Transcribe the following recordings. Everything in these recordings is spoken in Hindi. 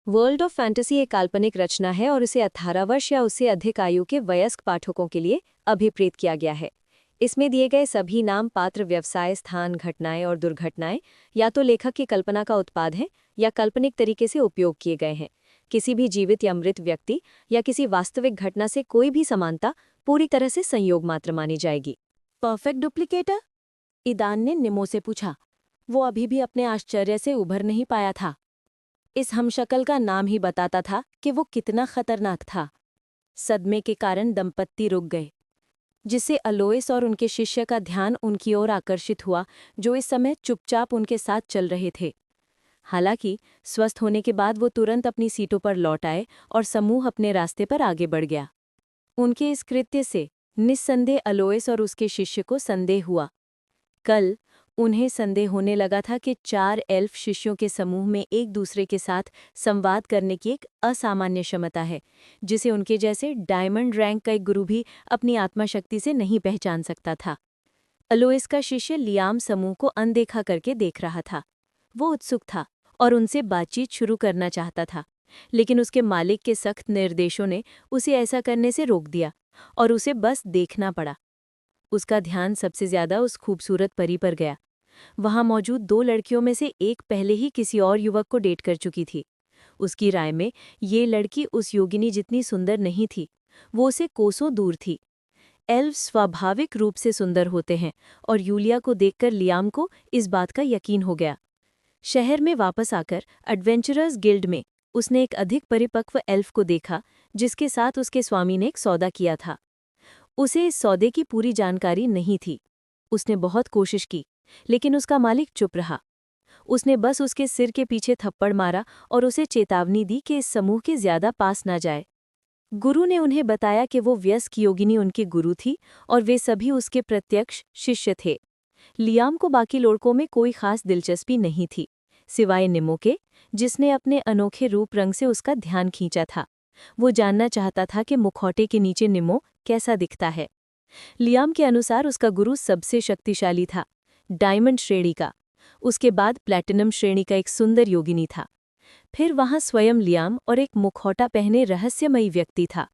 वर्ल्ड ऑफ फैंटेसी एक काल्पनिक रचना है और इसे 18 वर्ष या उससे अधिक आयु के वयस्क पाठकों के लिए अभिप्रेत किया गया है। इसमें दिए गए सभी नाम, पात्र, व्यवसाय, स्थान, घटनाएं और दुर्घटनाएं या तो लेखक की कल्पना का उत्पाद हैं या काल्पनिक तरीके से उपयोग किए गए हैं। किसी भी जीवित या मृत व्यक्ति या किसी वास्तविक घटना से कोई भी समानता पूरी तरह से संयोग मात्र मानी जाएगी। Perfect Duplicator? ईदान ने निमो से पूछा। वो अभी भी अपने आश्चर्य से उभर नहीं पाया था। इस हमशक्ल का नाम ही बताता था कि वो कितना खतरनाक था। सदमे के कारण दंपत्ति रुक गए, जिससे अलोइस और उनके शिष्य का ध्यान उनकी ओर आकर्षित हुआ, जो इस समय चुपचाप उनके साथ चल रहे थे। हालांकि स्वस्थ होने के बाद वो तुरंत अपनी सीटों पर लौट आए और समूह अपने रास्ते पर आगे बढ़ गया। उनके इस कृत्य से निस्संदेह अलोइस और उसके शिष्य को संदेह हुआ। कल उन्हें संदेह होने लगा था कि 4 एल्फ शिष्यों के समूह में एक दूसरे के साथ संवाद करने की एक असामान्य क्षमता है, जिसे उनके जैसे डायमंड रैंक का एक गुरु भी अपनी आत्माशक्ति से नहीं पहचान सकता था। अलोइस का शिष्य लियाम समूह को अनदेखा करके देख रहा था। वो उत्सुक था और उनसे बातचीत शुरू करना चाहता था, लेकिन उसके मालिक के सख्त निर्देशों ने उसे ऐसा करने से रोक दिया और उसे बस देखना पड़ा। उसका ध्यान सबसे ज्यादा उस खूबसूरत परी पर गया। वहां मौजूद 2 लड़कियों में से एक पहले ही किसी और युवक को डेट कर चुकी थी। उसकी राय में ये लड़की उस योगिनी जितनी सुंदर नहीं थी, वो उसे कोसों दूर थी। एल्फ स्वाभाविक रूप से सुंदर होते हैं और यूलिया को देखकर लियाम को इस बात का यकीन हो गया। शहर में वापस आकर एडवेंचरर्स गिल्ड में उसने एक अधिक परिपक्व एल्फ को देखा, जिसके साथ उसके स्वामी ने एक सौदा किया था। उसे इस सौदे की पूरी जानकारी नहीं थी। उसने बहुत कोशिश की, लेकिन उसका मालिक चुप रहा। उसने बस उसके सिर के पीछे थप्पड़ मारा और उसे चेतावनी दी कि इस समूह के ज्यादा पास ना जाए। गुरु ने उन्हें बताया कि वो व्यस्क योगिनी उनकी गुरु थी और वे सभी उसके प्रत्यक्ष शिष्य थे। लियाम को बाकी लड़कों में कोई खास दिलचस्पी नहीं थी, सिवाय निमो के, जिसने अपने अनोखे रूप रंग से उसका ध्यान खींचा था। वो जानना चाहता था कि मुखौटे के नीचे निमो कैसा दिखता है। लियाम के अनुसार उसका गुरु सबसे शक्तिशाली था, डायमंड श्रेणी का। उसके बाद प्लैटिनम श्रेणी का एक सुंदर योगिनी था। फिर वहां स्वयं लियाम और एक मुखौटा पहने रहस्यमयी व्यक्ति था।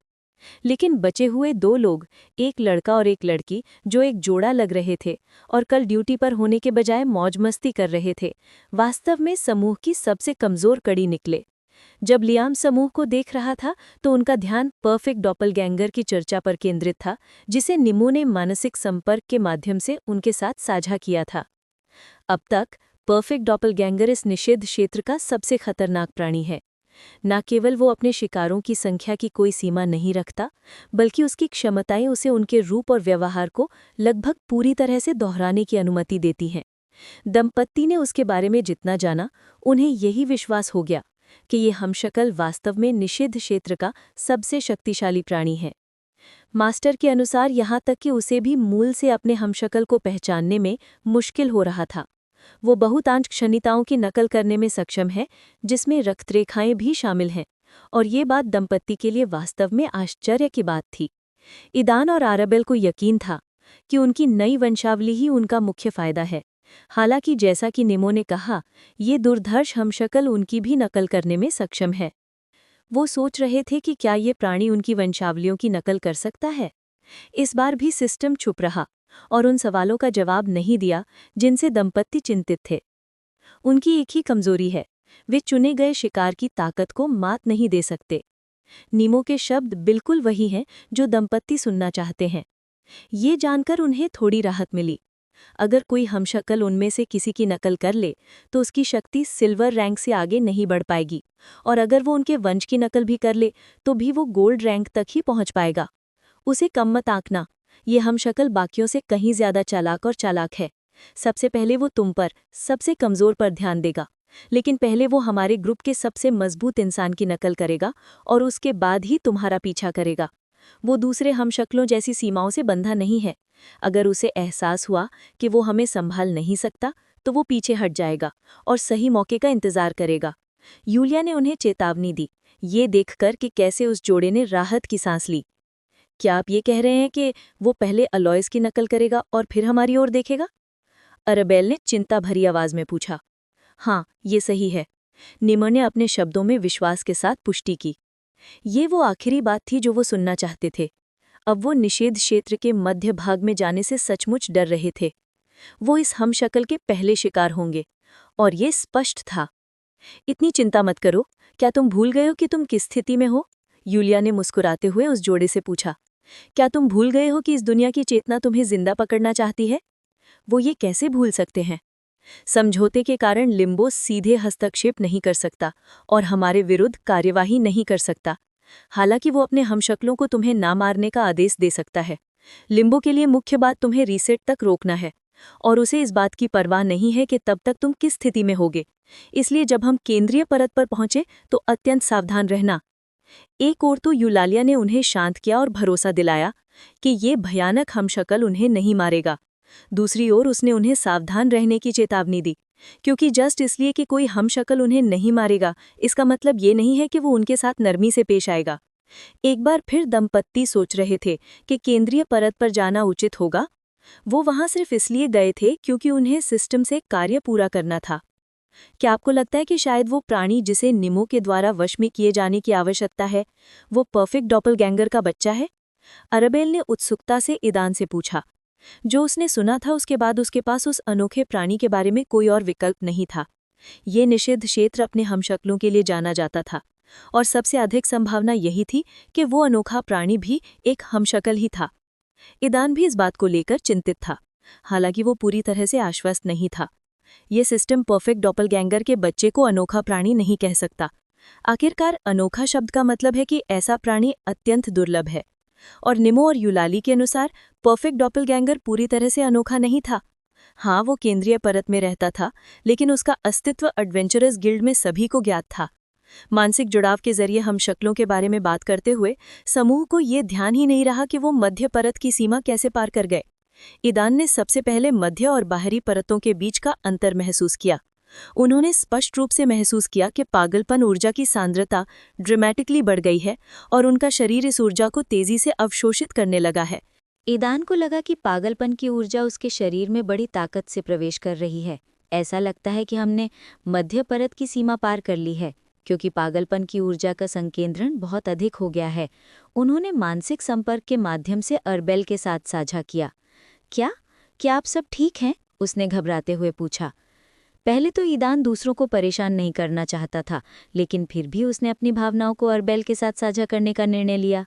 लेकिन बचे हुए 2 लोग, एक लड़का और एक लड़की, जो एक जोड़ा लग रहे थे और कल ड्यूटी पर होने के बजाय मौज मस्ती कर रहे थे, वास्तव में समूह की सबसे कमजोर कड़ी निकले। जब लियाम समूह को देख रहा था तो उनका ध्यान परफेक्ट डॉपलगैंगर की चर्चा पर केंद्रित था, जिसे निमो ने मानसिक संपर्क के माध्यम से उनके साथ साझा किया था। अब तक परफेक्ट डॉपलगैंगर इस निषिद्ध क्षेत्र का सबसे खतरनाक प्राणी है। न केवल वो अपने शिकारों की संख्या की कोई सीमा नहीं रखता, बल्कि उसकी क्षमताएं उसे उनके रूप और व्यवहार को लगभग पूरी तरह से दोहराने की अनुमति देती हैं। दंपत्ति ने उसके बारे में जितना जाना, उन्हें यही विश्वास हो गया कि ये हमशक्ल वास्तव में निषिद्ध क्षेत्र का सबसे शक्तिशाली प्राणी है। मास्टर के अनुसार यहाँ तक कि उसे भी मूल से अपने हमशक्ल को पहचानने में मुश्किल हो रहा था। वो बहुतांश क्षणिताओं की नकल करने में सक्षम है, जिसमें रक्तरेखाएं भी शामिल हैं, और ये बात दंपत्ति के लिए वास्तव में आश्चर्य की बात थी। ईदान और आराबेल को यकीन था कि उनकी नई वंशावली ही उनका मुख्य फायदा है। हालांकि जैसा कि निमो ने कहा, ये दुर्धर्ष हमशक्ल उनकी भी नकल करने में सक्षम है। वो सोच रहे थे कि क्या ये प्राणी उनकी वंशावलियों की नकल कर सकता है। इस बार भी सिस्टम चुप रहा और उन सवालों का जवाब नहीं दिया जिनसे दंपत्ति चिंतित थे। उनकी एक ही कमजोरी है, वे चुने गए शिकार की ताकत को मात नहीं दे सकते। नीमो के शब्द बिल्कुल वही हैं जो दंपत्ति सुनना चाहते हैं। ये जानकर उन्हें थोड़ी राहत मिली। अगर कोई हमशक्ल उनमें से किसी की नकल कर ले तो उसकी शक्ति सिल्वर रैंक से आगे नहीं बढ़ पाएगी, और अगर वो उनके वंश की नकल भी कर ले तो भी वो गोल्ड रैंक तक ही पहुंच पाएगा। उसे कम मत आंकना, ये हमशक्ल बाकियों से कहीं ज्यादा चालाक है। सबसे पहले वो तुम पर, सबसे कमजोर पर ध्यान देगा, लेकिन पहले वो हमारे ग्रुप के सबसे मजबूत इंसान की नकल करेगा और उसके बाद ही तुम्हारा पीछा करेगा। वो दूसरे हमशक्लों जैसी सीमाओं से बंधा नहीं है। अगर उसे एहसास हुआ कि वो हमें संभाल नहीं सकता तो वो पीछे हट जाएगा और सही मौके का इंतजार करेगा। यूलिया ने उन्हें चेतावनी दी, ये देखकर कि कैसे उस जोड़े ने राहत की सांस ली। क्या आप ये कह रहे हैं कि वो पहले अलोइस की नकल करेगा और फिर हमारी ओर देखेगा? अरबेल ने चिंता भरी आवाज में पूछा। हाँ, ये सही है। निमो ने अपने शब्दों में विश्वास के साथ पुष्टि की। ये वो आखिरी बात थी जो वो सुनना चाहते थे। अब वो निषेध क्षेत्र के मध्य भाग में जाने से सचमुच डर रहे थे। वो इस हमशक्ल के पहले शिकार होंगे, और ये स्पष्ट था। इतनी चिंता मत करो, क्या तुम भूल गए हो कि तुम किस स्थिति में हो? यूलिया ने मुस्कुराते हुए उस जोड़े से पूछा। क्या तुम भूल गए हो कि इस दुनिया की चेतना तुम्हें जिंदा पकड़ना चाहती है? वो ये कैसे भूल सकते हैं? समझौते के कारण लिम्बो सीधे हस्तक्षेप नहीं कर सकता और हमारे विरुद्ध कार्यवाही नहीं कर सकता। हालांकि वो अपने हमशक्लों को तुम्हें ना मारने का आदेश दे सकता है। लिम्बो के लिए मुख्य बात तुम्हें रीसेट तक रोकना है, और उसे इस बात की परवाह नहीं है कि तब तक तुम किस स्थिति में होगे। इसलिए जब हम केंद्रीय परत पर पहुंचे तो अत्यंत सावधान रहना। एक ओर तो यूलालिया ने उन्हें शांत किया और भरोसा दिलाया कि ये भयानक हमशक्ल उन्हें नहीं मारेगा। दूसरी ओर उसने उन्हें सावधान रहने की चेतावनी दी, क्योंकि जस्ट इसलिए कि कोई हमशक्ल उन्हें नहीं मारेगा, इसका मतलब ये नहीं है कि वो उनके साथ नरमी से पेश आएगा। एक बार फिर दंपत्ति सोच रहे थे कि केंद्रीय परत पर जाना उचित होगा। वो वहां सिर्फ इसलिए गए थे क्योंकि उन्हें सिस्टम से कार्य पूरा करना था। क्या आपको लगता है कि शायद वो प्राणी जिसे निमो के द्वारा वश में किए जाने की आवश्यकता है, वो परफेक्ट डॉपलगैंगर का बच्चा है? अरबेल ने उत्सुकता से ईदान से पूछा। जो उसने सुना था उसके बाद उसके पास उस अनोखे प्राणी के बारे में कोई और विकल्प नहीं था। ये निषिद्ध क्षेत्र अपने हमशक्लों के लिए जाना जाता था, और सबसे अधिक संभावना यही थी कि वो अनोखा प्राणी भी एक हमशक्ल ही था। ईदान भी इस बात को लेकर चिंतित था, हालांकि वो पूरी तरह से आश्वस्त नहीं था। ये सिस्टम परफेक्ट डॉपलगैंगर के बच्चे को अनोखा प्राणी नहीं कह सकता। आखिरकार अनोखा शब्द का मतलब है कि ऐसा प्राणी अत्यंत दुर्लभ है, और निमो और यूलाली के अनुसार परफेक्ट डॉपलगैंगर पूरी तरह से अनोखा नहीं था। हाँ, वो केंद्रीय परत में रहता था, लेकिन उसका अस्तित्व एडवेंचरस गिल्ड में सभी को ज्ञात था। मानसिक जुड़ाव के जरिए हम शक्लों के बारे में बात करते हुए समूह को ये ध्यान ही नहीं रहा कि वो मध्य परत की सीमा कैसे पार कर गए। ईदान ने सबसे पहले मध्य और बाहरी परतों के बीच का अंतर महसूस किया। उन्होंने स्पष्ट रूप से महसूस किया कि पागलपन ऊर्जा की सांद्रता ड्रामेटिकली बढ़ गई है और उनका शरीर इस ऊर्जा को तेजी से अवशोषित करने लगा है। ईदान को लगा कि पागलपन की ऊर्जा उसके शरीर में बड़ी ताकत से प्रवेश कर रही है। ऐसा लगता है कि हमने मध्य परत की सीमा पार कर ली है, क्योंकि पागलपन की ऊर्जा का संकेंद्रण बहुत अधिक हो गया है। उन्होंने मानसिक संपर्क के माध्यम से अरबेल के साथ साझा किया। क्या आप सब ठीक हैं? उसने घबराते हुए पूछा। पहले तो ईदान दूसरों को परेशान नहीं करना चाहता था, लेकिन फिर भी उसने अपनी भावनाओं को अरबेल के साथ साझा करने का निर्णय लिया।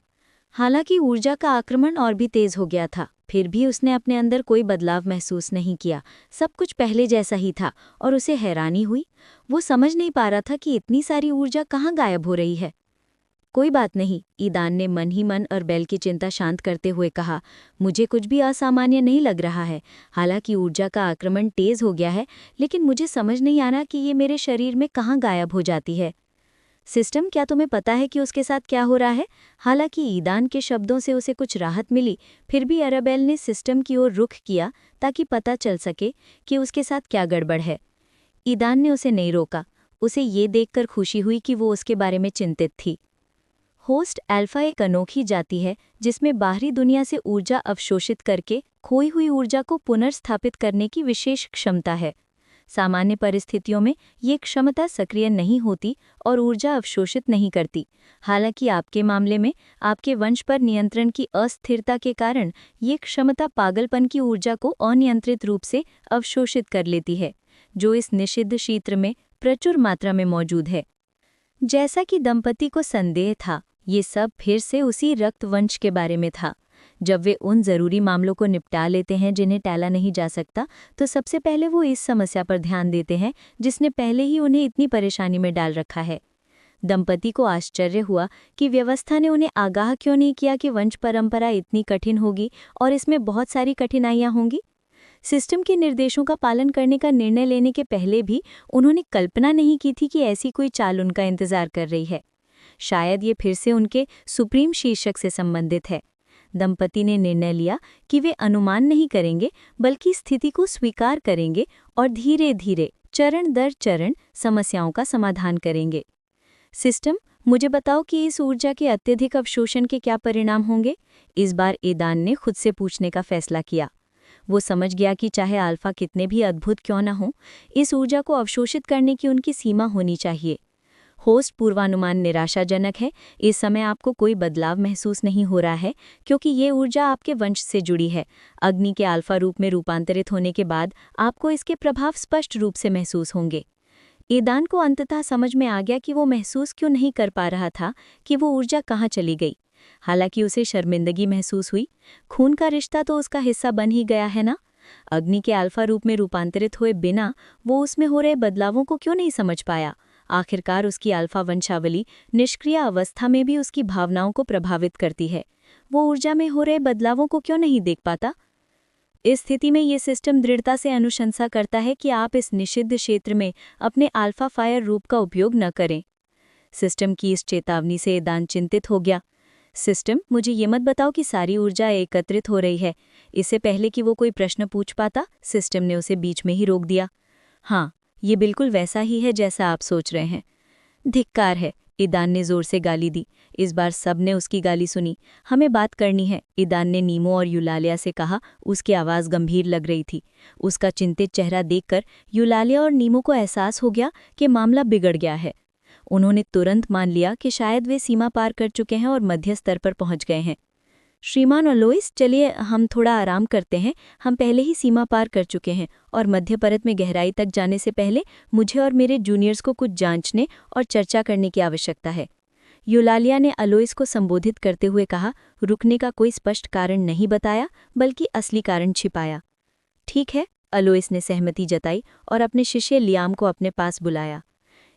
हालांकि ऊर्जा का आक्रमण और भी तेज हो गया था, फिर भी उसने अपने अंदर कोई बदलाव महसूस नहीं किया। सब कुछ पहले जैसा ही था, और उसे हैरानी हुई। वो समझ नहीं पा रहा था कि इतनी सारी ऊर्जा कहाँ गायब हो रही है। कोई बात नहीं, ईदान ने मन ही मन अरबेल की चिंता शांत करते हुए कहा। मुझे कुछ भी असामान्य नहीं लग रहा है। हालांकि ऊर्जा का आक्रमण तेज हो गया है, लेकिन मुझे समझ नहीं आ रहा कि ये मेरे शरीर में कहाँ गायब हो जाती है। सिस्टम, क्या तुम्हें पता है कि उसके साथ क्या हो रहा है? हालांकि ईदान के शब्दों से उसे कुछ राहत मिली, फिर भी अरबेल ने सिस्टम की ओर रुख किया ताकि पता चल सके कि उसके साथ क्या गड़बड़ है। ईदान ने उसे नहीं रोका। उसे ये देखकर खुशी हुई कि वो उसके बारे में चिंतित थी। होस्ट अल्फा एक अनोखी जाति है जिसमें बाहरी दुनिया से ऊर्जा अवशोषित करके खोई हुई ऊर्जा को पुनर्स्थापित करने की विशेष क्षमता है। सामान्य परिस्थितियों में ये क्षमता सक्रिय नहीं होती और ऊर्जा अवशोषित नहीं करती। हालांकि आपके मामले में आपके वंश पर नियंत्रण की अस्थिरता के कारण ये क्षमता पागलपन की ऊर्जा को अनियंत्रित रूप से अवशोषित कर लेती है, जो इस निषिद्ध क्षेत्र में प्रचुर मात्रा में मौजूद है। जैसा कि दंपति को संदेह था, ये सब फिर से उसी रक्तवंश के बारे में था। जब वे उन जरूरी मामलों को निपटा लेते हैं जिन्हें टाला नहीं जा सकता, तो सबसे पहले वो इस समस्या पर ध्यान देते हैं जिसने पहले ही उन्हें इतनी परेशानी में डाल रखा है। दंपति को आश्चर्य हुआ कि व्यवस्था ने उन्हें आगाह क्यों नहीं किया कि वंश परंपरा इतनी कठिन होगी और इसमें बहुत सारी कठिनाइयां होंगी। सिस्टम के निर्देशों का पालन करने का निर्णय लेने के पहले भी उन्होंने कल्पना नहीं की थी कि ऐसी कोई चाल उनका इंतजार कर रही है। शायद ये फिर से उनके सुप्रीम शीर्षक से संबंधित है। दंपति ने निर्णय लिया कि वे अनुमान नहीं करेंगे, बल्कि स्थिति को स्वीकार करेंगे और धीरे धीरे, चरण दर चरण समस्याओं का समाधान करेंगे। सिस्टम, मुझे बताओ कि इस ऊर्जा के अत्यधिक अवशोषण के क्या परिणाम होंगे? इस बार ईदान ने खुद से पूछने का फैसला किया। वो समझ गया कि चाहे अल्फा कितने भी अद्भुत क्यों न हो, इस ऊर्जा को अवशोषित करने की उनकी सीमा होनी चाहिए। होस्ट पूर्वानुमान निराशाजनक है। इस समय आपको कोई बदलाव महसूस नहीं हो रहा है क्योंकि ये ऊर्जा आपके वंश से जुड़ी है। अग्नि के अल्फा रूप में रूपांतरित होने के बाद आपको इसके प्रभाव स्पष्ट रूप से महसूस होंगे। ईदान को अंततः समझ में आ गया कि वो महसूस क्यों नहीं कर पा रहा था कि वो ऊर्जा कहाँ चली गई। हालांकि उसे शर्मिंदगी महसूस हुई। खून का रिश्ता तो उसका हिस्सा बन ही गया है ना। अग्नि के अल्फा रूप में रूपांतरित हुए बिना वो उसमें हो रहे बदलावों को क्यों नहीं समझ पाया। आखिरकार उसकी अल्फा वंशावली निष्क्रिय अवस्था में भी उसकी भावनाओं को प्रभावित करती है। वो ऊर्जा में हो रहे बदलावों को क्यों नहीं देख पाता। इस स्थिति में ये सिस्टम दृढ़ता से अनुशंसा करता है कि आप इस निषिद्ध क्षेत्र में अपने अल्फा फायर रूप का उपयोग न करें। सिस्टम की इस चेतावनी से ईदान चिंतित हो गया। सिस्टम, मुझे ये मत बताओ कि सारी ऊर्जा एकत्रित हो रही है। इससे पहले कि वो कोई प्रश्न पूछ पाता, सिस्टम ने उसे बीच में ही रोक दिया। हाँ, ये बिल्कुल वैसा ही है जैसा आप सोच रहे हैं। धिक्कार है, ईदान ने जोर से गाली दी। इस बार सबने उसकी गाली सुनी। हमें बात करनी है, ईदान ने नीमो और यूलालिया से कहा। उसकी आवाज़ गंभीर लग रही थी। उसका चिंतित चेहरा देखकर यूलालिया और नीमो को एहसास हो गया कि मामला बिगड़ गया है। उन्होंने तुरंत मान लिया कि शायद वे सीमा पार कर चुके हैं और मध्य स्तर पर पहुंच गए हैं। श्रीमान अलोइस, चलिए हम थोड़ा आराम करते हैं। हम पहले ही सीमा पार कर चुके हैं और मध्य परत में गहराई तक जाने से पहले मुझे और मेरे जूनियर्स को कुछ जांचने और चर्चा करने की आवश्यकता है। यूलालिया ने अलोइस को संबोधित करते हुए कहा। रुकने का कोई स्पष्ट कारण नहीं बताया, बल्कि असली कारण छिपाया। ठीक है, अलोइस ने सहमति जताई और अपने शिष्य लियाम को अपने पास बुलाया।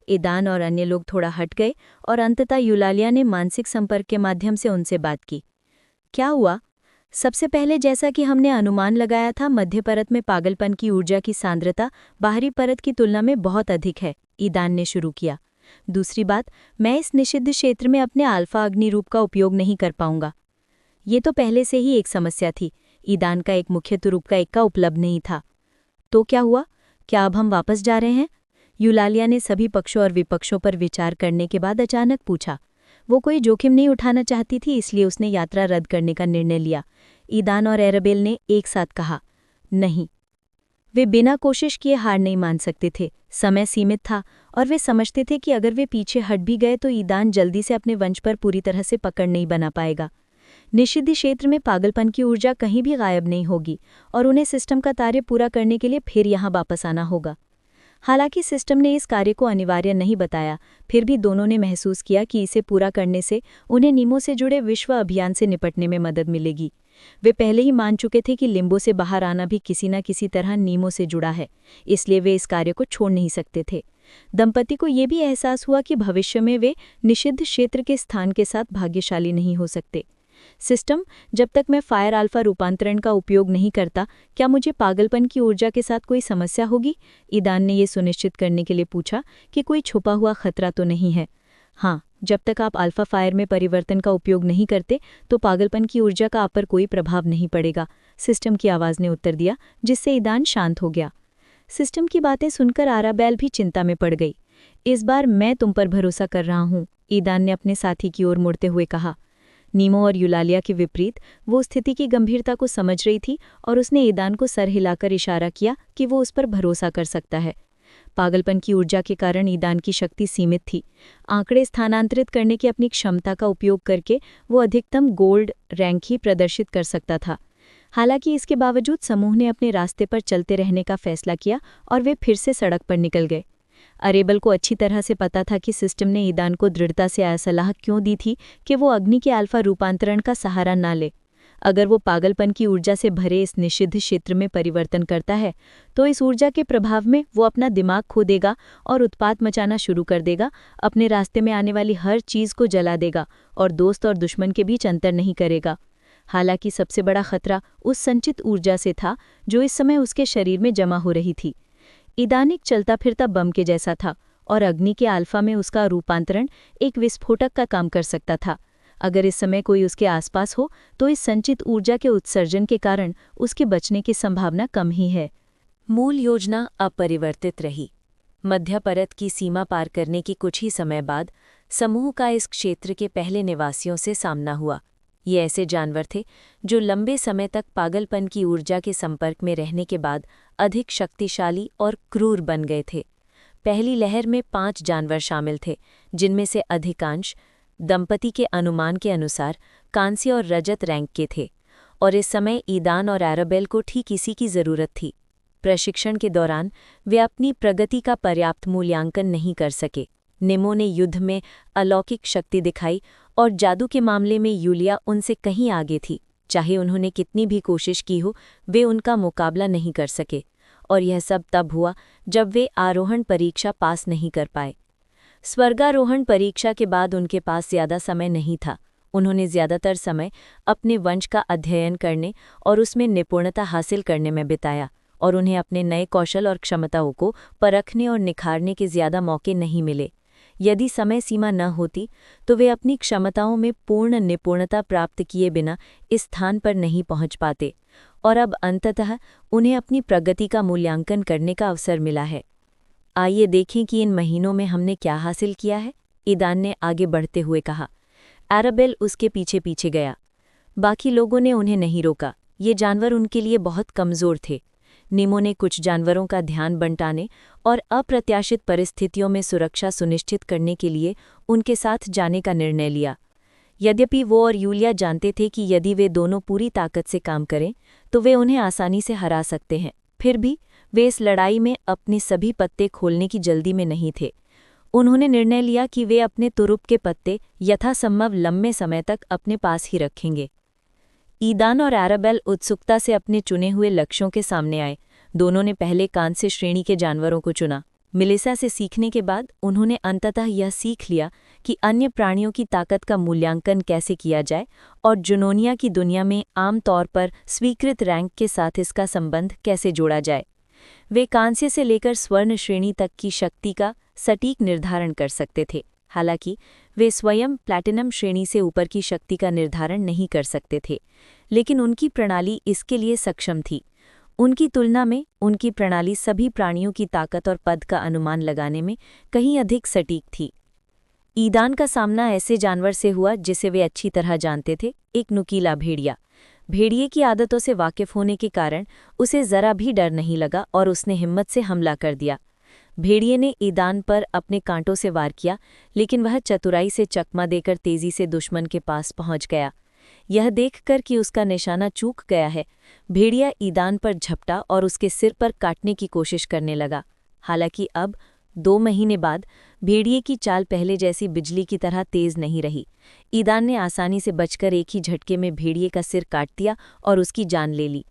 ईदान और अन्य लोग थोड़ा हट गए और अंततः यूलालिया ने मानसिक संपर्क के माध्यम से उनसे बात की। क्या हुआ? सबसे पहले, जैसा कि हमने अनुमान लगाया था, मध्य परत में पागलपन की ऊर्जा की सांद्रता बाहरी परत की तुलना में बहुत अधिक है, ईदान ने शुरू किया। दूसरी बात, मैं इस निषिद्ध क्षेत्र में अपने अल्फा अग्नि रूप का उपयोग नहीं कर पाऊंगा। ये तो पहले से ही एक समस्या थी। ईदान का एक मुख्य रूप का इक्का उपलब्ध नहीं था। तो क्या हुआ? क्या अब हम वापस जा रहे हैं? यूलालिया ने सभी पक्षों और विपक्षों पर विचार करने के बाद अचानक पूछा। वो कोई जोखिम नहीं उठाना चाहती थी, इसलिए उसने यात्रा रद्द करने का निर्णय लिया। ईदान और एराबेल ने एक साथ कहा, नहीं। वे बिना कोशिश किए हार नहीं मान सकते थे। समय सीमित था और वे समझते थे कि अगर वे पीछे हट भी गए तो ईदान जल्दी से अपने वंश पर पूरी तरह से पकड़ नहीं बना पाएगा। निषिद्ध क्षेत्र में पागलपन की ऊर्जा कहीं भी गायब नहीं होगी और उन्हें सिस्टम का कार्य पूरा करने के लिए फिर यहाँ वापस आना होगा। हालांकि सिस्टम ने इस कार्य को अनिवार्य नहीं बताया, फिर भी दोनों ने महसूस किया कि इसे पूरा करने से उन्हें नीमो से जुड़े विश्व अभियान से निपटने में मदद मिलेगी। वे पहले ही मान चुके थे कि लिम्बो से बाहर आना भी किसी न किसी तरह नीमो से जुड़ा है, इसलिए वे इस कार्य को छोड़ नहीं सकते थे। दंपति को ये भी एहसास हुआ कि भविष्य में वे निषिद्ध क्षेत्र के स्थान के साथ भाग्यशाली नहीं हो सकते। सिस्टम, जब तक मैं फायर अल्फा रूपांतरण का उपयोग नहीं करता, क्या मुझे पागलपन की ऊर्जा के साथ कोई समस्या होगी? ईदान ने यह सुनिश्चित करने के लिए पूछा कि कोई छुपा हुआ खतरा तो नहीं है। हाँ, जब तक आप अल्फा फायर में परिवर्तन का उपयोग नहीं करते तो पागलपन की ऊर्जा का आप पर कोई प्रभाव नहीं पड़ेगा, सिस्टम की आवाज़ ने उत्तर दिया, जिससे ईदान शांत हो गया। सिस्टम की बातें सुनकर आराबेल भी चिंता में पड़ गई। इस बार मैं तुम पर भरोसा कर रहा हूँ, ईदान ने अपने साथी की ओर मुड़ते हुए कहा। नीमो और यूलालिया के विपरीत वो स्थिति की गंभीरता को समझ रही थी और उसने ईदान को सर हिलाकर इशारा किया कि वो उस पर भरोसा कर सकता है। पागलपन की ऊर्जा के कारण ईदान की शक्ति सीमित थी। आंकड़े स्थानांतरित करने की अपनी क्षमता का उपयोग करके वो अधिकतम गोल्ड रैंक ही प्रदर्शित कर सकता था। हालांकि इसके बावजूद समूह ने अपने रास्ते पर चलते रहने का फैसला किया और वे फिर से सड़क पर निकल गए। अरेबल को अच्छी तरह से पता था कि सिस्टम ने ईदान को दृढ़ता से सलाह क्यों दी थी कि वो अग्नि के अल्फा रूपांतरण का सहारा ना ले। अगर वो पागलपन की ऊर्जा से भरे इस निषिद्ध क्षेत्र में परिवर्तन करता है तो इस ऊर्जा के प्रभाव में वो अपना दिमाग खो देगा और उत्पात मचाना शुरू कर देगा, अपने रास्ते में आने वाली हर चीज़ को जला देगा और दोस्त और दुश्मन के बीच अंतर नहीं करेगा। हालांकि सबसे बड़ा खतरा उस संचित ऊर्जा से था जो इस समय उसके शरीर में जमा हो रही थी। ईदान एक चलता फिरता बम के जैसा था और अग्नि के अल्फा में उसका रूपांतरण एक विस्फोटक का काम कर सकता था। अगर इस समय कोई उसके आसपास हो तो इस संचित ऊर्जा के उत्सर्जन के कारण उसके बचने की संभावना कम ही है। मूल योजना अपरिवर्तित रही। मध्य परत की सीमा पार करने के कुछ ही समय बाद समूह का इस क्षेत्र के पहले निवासियों से सामना हुआ। ये ऐसे जानवर थे जो लंबे समय तक पागलपन की ऊर्जा के संपर्क में रहने के बाद अधिक शक्तिशाली और क्रूर बन गए थे। पहली लहर में 5 जानवर शामिल थे, जिनमें से अधिकांश दंपति के अनुमान के अनुसार कांस्य और रजत रैंक के थे, और इस समय ईदान और एराबेल को ठीक इसी की जरूरत थी। प्रशिक्षण के दौरान वे अपनी प्रगति का पर्याप्त मूल्यांकन नहीं कर सके। नेमो ने युद्ध में अलौकिक शक्ति दिखाई और जादू के मामले में यूलिया उनसे कहीं आगे थी। चाहे उन्होंने कितनी भी कोशिश की हो, वे उनका मुकाबला नहीं कर सके, और यह सब तब हुआ जब वे आरोहण परीक्षा पास नहीं कर पाए। स्वर्गारोहण परीक्षा के बाद उनके पास ज्यादा समय नहीं था। उन्होंने ज्यादातर समय अपने वंश का अध्ययन करने और उसमें निपुणता हासिल करने में बिताया, और उन्हें अपने नए कौशल और क्षमताओं को परखने और निखारने के ज्यादा मौके नहीं मिले। यदि समय सीमा न होती तो वे अपनी क्षमताओं में पूर्ण निपुणता प्राप्त किए बिना इस स्थान पर नहीं पहुंच पाते, और अब अंततः उन्हें अपनी प्रगति का मूल्यांकन करने का अवसर मिला है। आइए देखें कि इन महीनों में हमने क्या हासिल किया है, ईदान ने आगे बढ़ते हुए कहा। एराबेल उसके पीछे पीछे गया। बाकी लोगों ने उन्हें नहीं रोका। ये जानवर उनके लिए बहुत कमज़ोर थे। नेमो ने कुछ जानवरों का ध्यान बंटाने और अप्रत्याशित परिस्थितियों में सुरक्षा सुनिश्चित करने के लिए उनके साथ जाने का निर्णय लिया। यद्यपि वो और यूलिया जानते थे कि यदि वे दोनों पूरी ताकत से काम करें तो वे उन्हें आसानी से हरा सकते हैं, फिर भी वे इस लड़ाई में अपने सभी पत्ते खोलने की जल्दी में नहीं थे। उन्होंने निर्णय लिया कि वे अपने तुरुप के पत्ते यथासंभव लंबे समय तक अपने पास ही रखेंगे। ईदान और एराबेल उत्सुकता से अपने चुने हुए लक्ष्यों के सामने आए। दोनों ने पहले कांस्य श्रेणी के जानवरों को चुना। मिलिसा से सीखने के बाद उन्होंने अंततः यह सीख लिया कि अन्य प्राणियों की ताकत का मूल्यांकन कैसे किया जाए और जुनोनिया की दुनिया में आम तौर पर स्वीकृत रैंक के साथ इसका संबंध कैसे जोड़ा जाए। वे कांस्य से लेकर स्वर्ण श्रेणी तक की शक्ति का सटीक निर्धारण कर सकते थे, हालांकि वे स्वयं प्लैटिनम श्रेणी से ऊपर की शक्ति का निर्धारण नहीं कर सकते थे, लेकिन उनकी प्रणाली इसके लिए सक्षम थी। उनकी तुलना में उनकी प्रणाली सभी प्राणियों की ताकत और पद का अनुमान लगाने में कहीं अधिक सटीक थी। ईदान का सामना ऐसे जानवर से हुआ जिसे वे अच्छी तरह जानते थे, एक नुकीला भेड़िया। भेड़िए की आदतों से वाकिफ होने के कारण उसे जरा भी डर नहीं लगा और उसने हिम्मत से हमला कर दिया। भेड़िए ने ईदान पर अपने कांटों से वार किया, लेकिन वह चतुराई से चकमा देकर तेजी से दुश्मन के पास पहुंच गया। यह देखकर कि उसका निशाना चूक गया है, भेड़िया ईदान पर झपटा और उसके सिर पर काटने की कोशिश करने लगा। हालांकि अब 2 महीने बाद भेड़िए की चाल पहले जैसी बिजली की तरह तेज नहीं रही। ईदान ने आसानी से बचकर एक ही झटके में भेड़िए का सिर काट दिया और उसकी जान ले ली।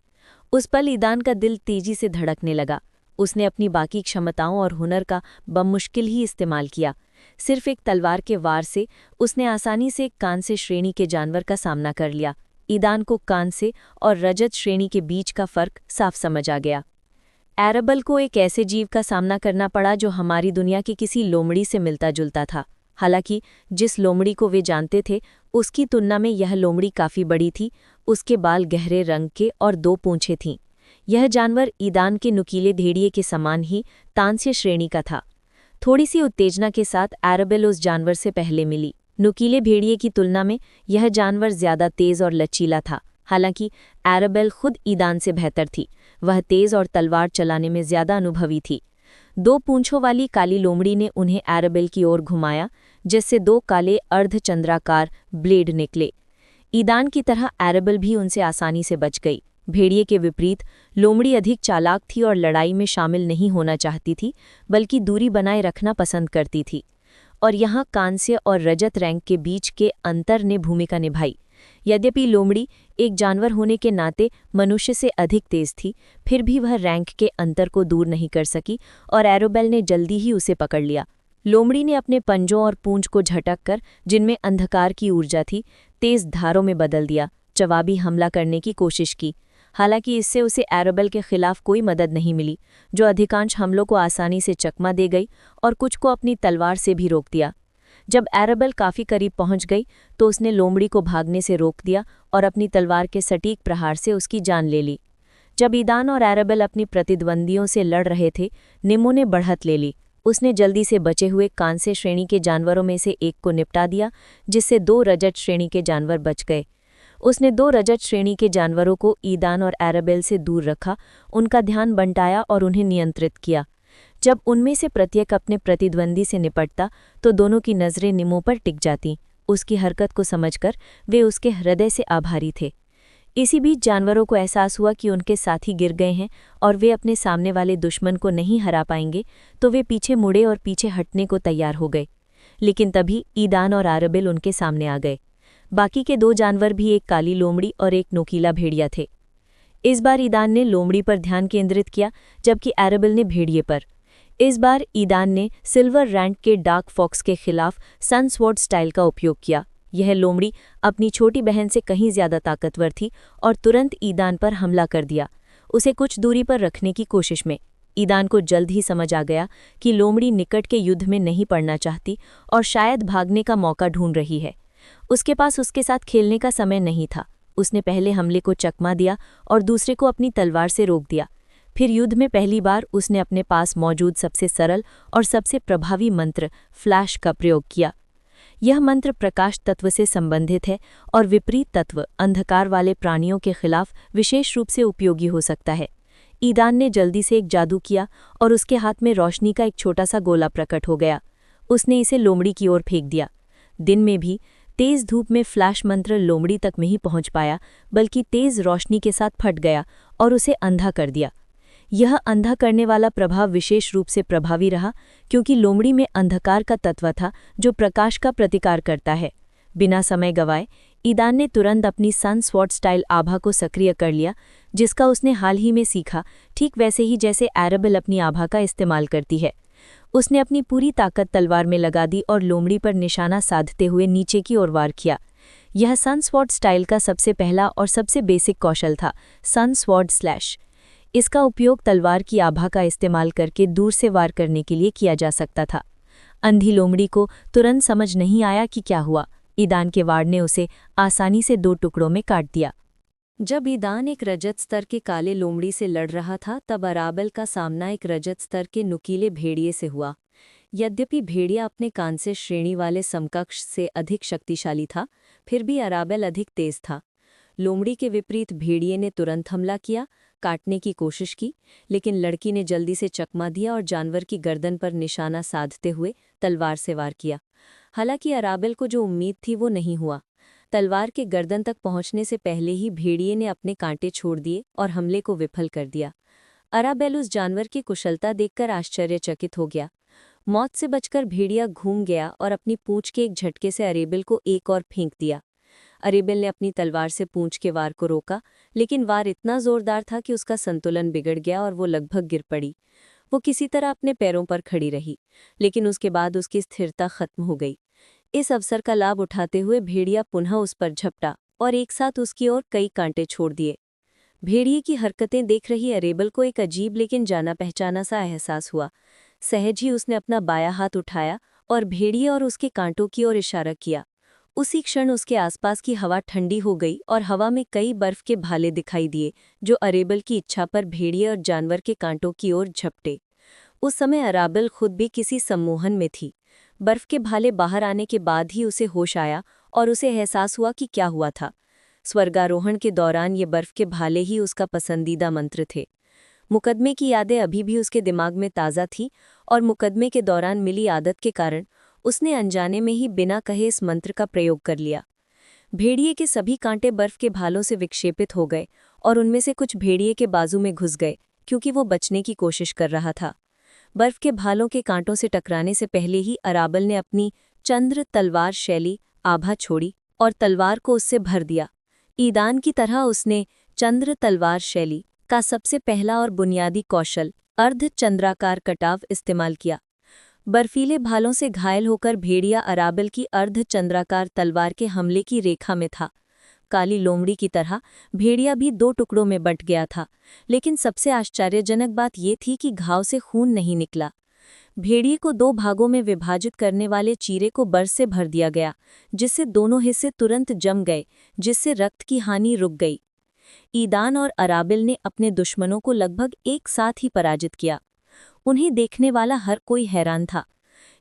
उस पल ईदान का दिल तेजी से धड़कने लगा। उसने अपनी बाकी क्षमताओं और हुनर का बमुश्किल ही इस्तेमाल किया। सिर्फ एक तलवार के वार से उसने आसानी से कांस्य श्रेणी के जानवर का सामना कर लिया। ईदान को कांस्य और रजत श्रेणी के बीच का फर्क साफ समझ आ गया। एराबेल को एक ऐसे जीव का सामना करना पड़ा जो हमारी दुनिया की किसी लोमड़ी से मिलता जुलता था। हालांकि जिस लोमड़ी को वे जानते थे उसकी तुलना में यह लोमड़ी काफ़ी बड़ी थी। उसके बाल गहरे रंग के और 2 पूंछें थीं। यह जानवर ईदान के नुकीले भेड़िए के समान ही तांस्य श्रेणी का था। थोड़ी सी उत्तेजना के साथ एराबेल उस जानवर से पहले मिली। नुकीले भेड़िए की तुलना में यह जानवर ज्यादा तेज और लचीला था। हालांकि एराबेल खुद ईदान से बेहतर थी। वह तेज और तलवार चलाने में ज्यादा अनुभवी थी। 2 पूंछों वाली काली लोमड़ी ने उन्हें एराबेल की ओर घुमाया, जिससे 2 काले अर्धचंद्राकार ब्लेड निकले। ईदान की तरह एराबेल भी उनसे आसानी से बच गई। भेड़िए के विपरीत लोमड़ी अधिक चालाक थी और लड़ाई में शामिल नहीं होना चाहती थी, बल्कि दूरी बनाए रखना पसंद करती थी। और यहाँ कांस्य और रजत रैंक के बीच के अंतर ने भूमिका निभाई। यद्यपि लोमड़ी एक जानवर होने के नाते मनुष्य से अधिक तेज थी, फिर भी वह रैंक के अंतर को दूर नहीं कर सकी और एराबेल ने जल्दी ही उसे पकड़ लिया। लोमड़ी ने अपने पंजों और पूंछ को झटक कर, जिनमें अंधकार की ऊर्जा थी, तेज धारों में बदल दिया। जवाबी हमला करने की कोशिश की। हालांकि इससे उसे एराबेल के खिलाफ कोई मदद नहीं मिली, जो अधिकांश हमलों को आसानी से चकमा दे गई और कुछ को अपनी तलवार से भी रोक दिया। जब एराबेल काफ़ी करीब पहुंच गई तो उसने लोमड़ी को भागने से रोक दिया और अपनी तलवार के सटीक प्रहार से उसकी जान ले ली। जब ईदान और एराबेल अपनी प्रतिद्वंदियों से लड़ रहे थे, नेमो ने बढ़त ले ली। उसने जल्दी से बचे हुए कांस्य श्रेणी के जानवरों में से एक को निपटा दिया, जिससे 2 रजत श्रेणी के जानवर बच गए। उसने 2 रजत श्रेणी के जानवरों को ईदान और एराबेल से दूर रखा, उनका ध्यान बंटाया और उन्हें नियंत्रित किया। जब उनमें से प्रत्येक अपने प्रतिद्वंदी से निपटता तो दोनों की नज़रें निमो पर टिक जातीं। उसकी हरकत को समझकर वे उसके हृदय से आभारी थे। इसी बीच जानवरों को एहसास हुआ कि उनके साथी गिर गए हैं और वे अपने सामने वाले दुश्मन को नहीं हरा पाएंगे, तो वे पीछे मुड़े और पीछे हटने को तैयार हो गए। लेकिन तभी ईदान और एराबेल उनके सामने आ गए। बाकी के 2 जानवर भी एक काली लोमड़ी और एक नोकीला भेड़िया थे। इस बार ईदान ने लोमड़ी पर ध्यान केंद्रित किया, जबकि एराबेल ने भेड़िए पर। इस बार ईदान ने सिल्वर रैंक के डार्क फॉक्स के खिलाफ सनस्वॉर्ड स्टाइल का उपयोग किया। यह लोमड़ी अपनी छोटी बहन से कहीं ज्यादा ताकतवर थी और तुरंत ईदान पर हमला कर दिया, उसे कुछ दूरी पर रखने की कोशिश में। ईदान को जल्द ही समझ आ गया कि लोमड़ी निकट के युद्ध में नहीं पड़ना चाहती और शायद भागने का मौका ढूंढ रही है। उसके पास उसके साथ खेलने का समय नहीं था। उसने पहले हमले को चकमा दिया और दूसरे को अपनी तलवार से रोक दिया। फिर युद्ध में पहली बार उसने अपने पास मौजूद सबसे सरल और सबसे प्रभावी मंत्र फ्लैश का प्रयोग किया। यह मंत्र प्रकाश तत्व से संबंधित है और विपरीत तत्व अंधकार वाले प्राणियों के खिलाफ विशेष रूप से उपयोगी हो सकता है। ईदान ने जल्दी से एक जादू किया और उसके हाथ में रोशनी का एक छोटा सा गोला प्रकट हो गया। उसने इसे लोमड़ी की ओर फेंक दिया। दिन में भी तेज धूप में फ्लैश मंत्र लोमड़ी तक नहीं पहुंच पाया, बल्कि तेज रोशनी के साथ फट गया और उसे अंधा कर दिया। यह अंधा करने वाला प्रभाव विशेष रूप से प्रभावी रहा, क्योंकि लोमड़ी में अंधकार का तत्व था जो प्रकाश का प्रतिकार करता है। बिना समय गवाए ईदान ने तुरंत अपनी सन स्वॉर्ड स्टाइल आभा को सक्रिय कर लिया, जिसका उसने हाल ही में सीखा, ठीक वैसे ही जैसे एराबेल अपनी आभा का इस्तेमाल करती है। उसने अपनी पूरी ताकत तलवार में लगा दी और लोमड़ी पर निशाना साधते हुए नीचे की ओर वार किया। यह सन स्वॉर्ड स्टाइल का सबसे पहला और सबसे बेसिक कौशल था, सन स्वॉर्ड स्लैश। इसका उपयोग तलवार की आभा का इस्तेमाल करके दूर से वार करने के लिए किया जा सकता था। अंधी लोमड़ी को तुरंत समझ नहीं आया कि क्या हुआ। ईदान के वार ने उसे आसानी से 2 टुकड़ों में काट दिया। जब ईदान एक रजत स्तर के काले लोमड़ी से लड़ रहा था, तब एराबेल का सामना एक रजत स्तर के नुकीले भेड़िए से हुआ। यद्यपि भेड़िया अपने कांस्य श्रेणी वाले समकक्ष से अधिक शक्तिशाली था, फिर भी एराबेल अधिक तेज था। लोमड़ी के विपरीत भेड़िए ने तुरंत हमला किया, काटने की कोशिश की, लेकिन लड़की ने जल्दी से चकमा दिया और जानवर की गर्दन पर निशाना साधते हुए तलवार से वार किया। हालांकि एराबेल को जो उम्मीद थी वो नहीं हुआ। तलवार के गर्दन तक पहुंचने से पहले ही भेड़िए ने अपने कांटे छोड़ दिए और हमले को विफल कर दिया। एराबेल उस जानवर की कुशलता देखकर आश्चर्यचकित हो गया। मौत से बचकर भेड़िया घूम गया और अपनी पूंछ के एक झटके से एराबेल को एक और फेंक दिया। एराबेल ने अपनी तलवार से पूंछ के वार को रोका, लेकिन वार इतना जोरदार था कि उसका संतुलन बिगड़ गया और वो लगभग गिर पड़ी। वो किसी तरह अपने पैरों पर खड़ी रही, लेकिन उसके बाद उसकी स्थिरता खत्म हो गई। इस अवसर का लाभ उठाते हुए भेड़िया पुनः उस पर झपटा और एक साथ उसकी ओर कई कांटे छोड़ दिए। भेड़िए की हरकतें देख रही एराबेल को एक अजीब लेकिन जाना पहचाना सा एहसास हुआ। सहज ही उसने अपना बायां हाथ उठाया और भेड़िए और उसके कांटों की ओर इशारा किया। उसी क्षण उसके आसपास की हवा ठंडी हो गई और हवा में कई बर्फ के भाले दिखाई दिए, जो एराबेल की इच्छा पर भेड़िए और जानवर के कांटों की ओर झपटे। उस समय एराबेल खुद भी किसी सम्मोहन में थी। बर्फ के भाले बाहर आने के बाद ही उसे होश आया और उसे एहसास हुआ कि क्या हुआ था। स्वर्गारोहण के दौरान ये बर्फ के भाले ही उसका पसंदीदा मंत्र थे। मुकदमे की यादें अभी भी उसके दिमाग में ताज़ा थी और मुकदमे के दौरान मिली आदत के कारण उसने अनजाने में ही बिना कहे इस मंत्र का प्रयोग कर लिया। भेड़िए के सभी कांटे बर्फ के भालों से विक्षेपित हो गए और उनमें से कुछ भेड़िए के बाजू में घुस गए, क्योंकि वो बचने की कोशिश कर रहा था। बर्फ के भालों के कांटों से टकराने से पहले ही एराबेल ने अपनी चंद्र तलवार शैली आभा छोड़ी और तलवार को उससे भर दिया। ईदान की तरह उसने चंद्र तलवार शैली का सबसे पहला और बुनियादी कौशल अर्ध चंद्राकार कटाव इस्तेमाल किया। बर्फीले भालों से घायल होकर भेड़िया एराबेल की अर्ध चंद्राकार तलवार के हमले की रेखा में था। काली लोमड़ी की तरह भेड़िया भी 2 टुकड़ों में बंट गया था, लेकिन सबसे आश्चर्यजनक बात ये थी कि घाव से खून नहीं निकला। भेड़िए को 2 भागों में विभाजित करने वाले चीरे को बर्फ से भर दिया गया, जिससे दोनों हिस्से तुरंत जम गए, जिससे रक्त की हानि रुक गई। ईदान और एराबेल ने अपने दुश्मनों को लगभग एक साथ ही पराजित किया। उन्हें देखने वाला हर कोई हैरान था।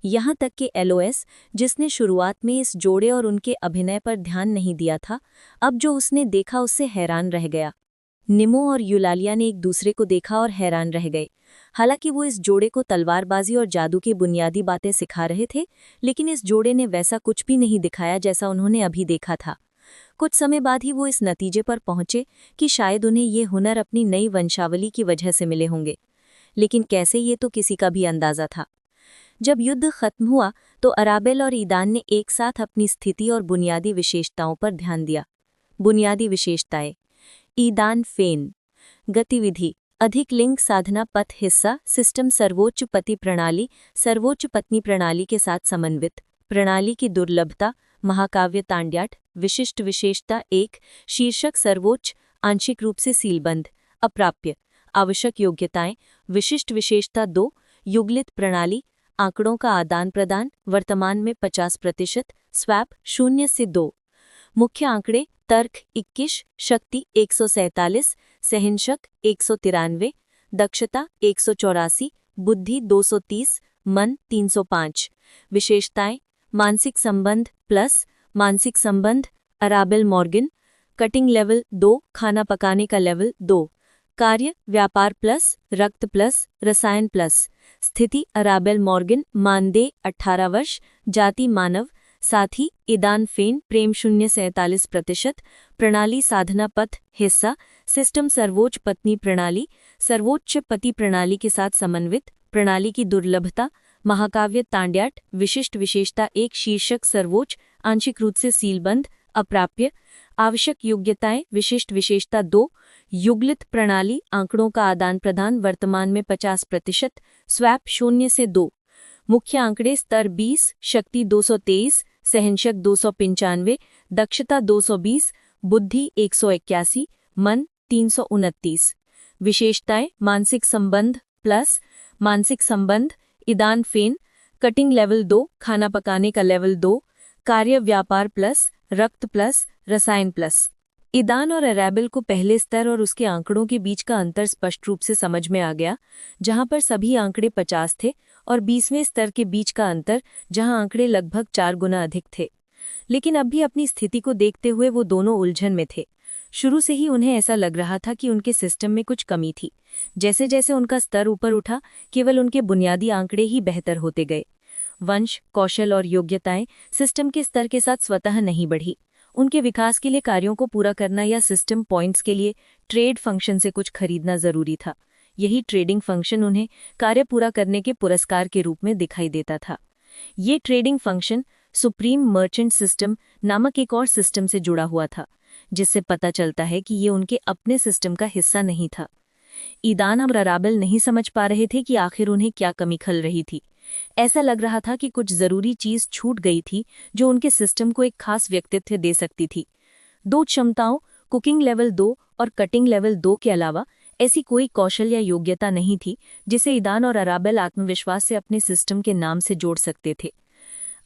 यहाँ तक कि एलओएस, जिसने शुरुआत में इस जोड़े और उनके अभिनय पर ध्यान नहीं दिया था, अब जो उसने देखा उससे हैरान रह गया। निमो और यूलालिया ने एक दूसरे को देखा और हैरान रह गए। हालांकि वो इस जोड़े को तलवारबाजी और जादू की बुनियादी बातें सिखा रहे थे, लेकिन इस जोड़े ने वैसा कुछ भी नहीं दिखाया जैसा उन्होंने अभी देखा था। कुछ समय बाद ही वो इस नतीजे पर पहुंचे कि शायद उन्हें ये हुनर अपनी नई वंशावली की वजह से मिले होंगे। लेकिन कैसे, ये तो किसी का भी अंदाजा था। जब युद्ध खत्म हुआ तो अराबेल और ईदान ने एक साथ अपनी स्थिति और बुनियादी विशेषताओं पर ध्यान दिया। बुनियादी विशेषताएं: ईदान फेन, गतिविधि, अधिक लिंग साधना पथ हिस्सा, सिस्टम सर्वोच्च पति प्रणाली, सर्वोच्च पत्नी प्रणाली के साथ समन्वित, प्रणाली की दुर्लभता, महाकाव्य तांड्याट, विशिष्ट विशेषता 1, शीर्षक सर्वोच्च, आंशिक रूप से सीलबंद, अप्राप्य, आवश्यक योग्यताएं, विशिष्ट विशेषता 2, युगलित प्रणाली, आंकड़ों का आदान प्रदान, वर्तमान में 50%, स्वैप 0 से 2, मुख्य आंकड़े, तर्क 21, शक्ति 147, सहनशक 193, दक्षता 184, बुद्धि 230, मन 305, विशेषताएं: मानसिक संबंध प्लस, मानसिक संबंध अराबेल मॉर्गन, कटिंग लेवल 2, खाना पकाने का लेवल 2, कार्य व्यापार प्लस, रक्त प्लस, रसायन प्लस, स्थिति अराबेल मॉर्गन, मानदेय 18 वर्ष, जाति मानव, साथी ईदान फेन, प्रेम 0 से 43%, प्रणाली साधना पथ हिस्सा, सिस्टम सर्वोच्च पत्नी प्रणाली, सर्वोच्च पति प्रणाली के साथ समन्वित, प्रणाली की दुर्लभता, महाकाव्य तांड्याट, विशिष्ट विशेषता 1, शीर्षक सर्वोच्च, आंशिक रूप से सीलबंद, अप्राप्य, आवश्यक योग्यताएं, विशिष्ट विशेषता 2, युगलित प्रणाली, आंकड़ों का आदान प्रदान, वर्तमान में 50%, स्वैप 0 से 2, मुख्य आंकड़े, स्तर 20, शक्ति 223, सहनशक 295, दक्षता 220, बुद्धि 181, मन 329, विशेषताएं: मानसिक संबंध प्लस, मानसिक संबंध ईदान फेन, कटिंग लेवल 2, खाना पकाने का लेवल 2, कार्य व्यापार प्लस, रक्त प्लस, रसायन प्लस। ईदान और अराबेल को पहले स्तर और उसके आंकड़ों के बीच का अंतर स्पष्ट रूप से समझ में आ गया, जहां पर सभी आंकड़े 50 थे, और 20वें स्तर के बीच का अंतर, जहां आंकड़े लगभग 4 गुना अधिक थे। लेकिन अब भी अपनी स्थिति को देखते हुए वो दोनों उलझन में थे। शुरू से ही उन्हें ऐसा लग रहा था कि उनके सिस्टम में कुछ कमी थी। जैसे जैसे उनका स्तर ऊपर उठा, केवल उनके बुनियादी आंकड़े ही बेहतर होते गए। वंश, कौशल और योग्यताएं सिस्टम के स्तर के साथ स्वतः नहीं बढ़ी। उनके विकास के लिए कार्यों को पूरा करना या सिस्टम पॉइंट्स के लिए ट्रेड फंक्शन से कुछ खरीदना जरूरी था। यही ट्रेडिंग फंक्शन उन्हें कार्य पूरा करने के पुरस्कार के रूप में दिखाई देता था। ये trading function supreme merchant system नामक एक और सिस्टम से जुड़ा हुआ था, जिससे पता चलता है कि ये उनके अपने सिस्टम का हिस्सा नहीं था। ईदान और अराबेल नहीं समझ पा रहे थे कि आखिर उन्हें क्या कमी खल रही थी। ऐसा लग रहा था कि कुछ जरूरी चीज छूट गई थी जो उनके सिस्टम को एक खास व्यक्तित्व दे सकती थी। 2 क्षमताओं, कुकिंग लेवल 2 और कटिंग लेवल 2 के अलावा ऐसी कोई कौशल या योग्यता नहीं थी जिसे ईदान और अराबेल आत्मविश्वास से अपने सिस्टम के नाम से जोड़ सकते थे।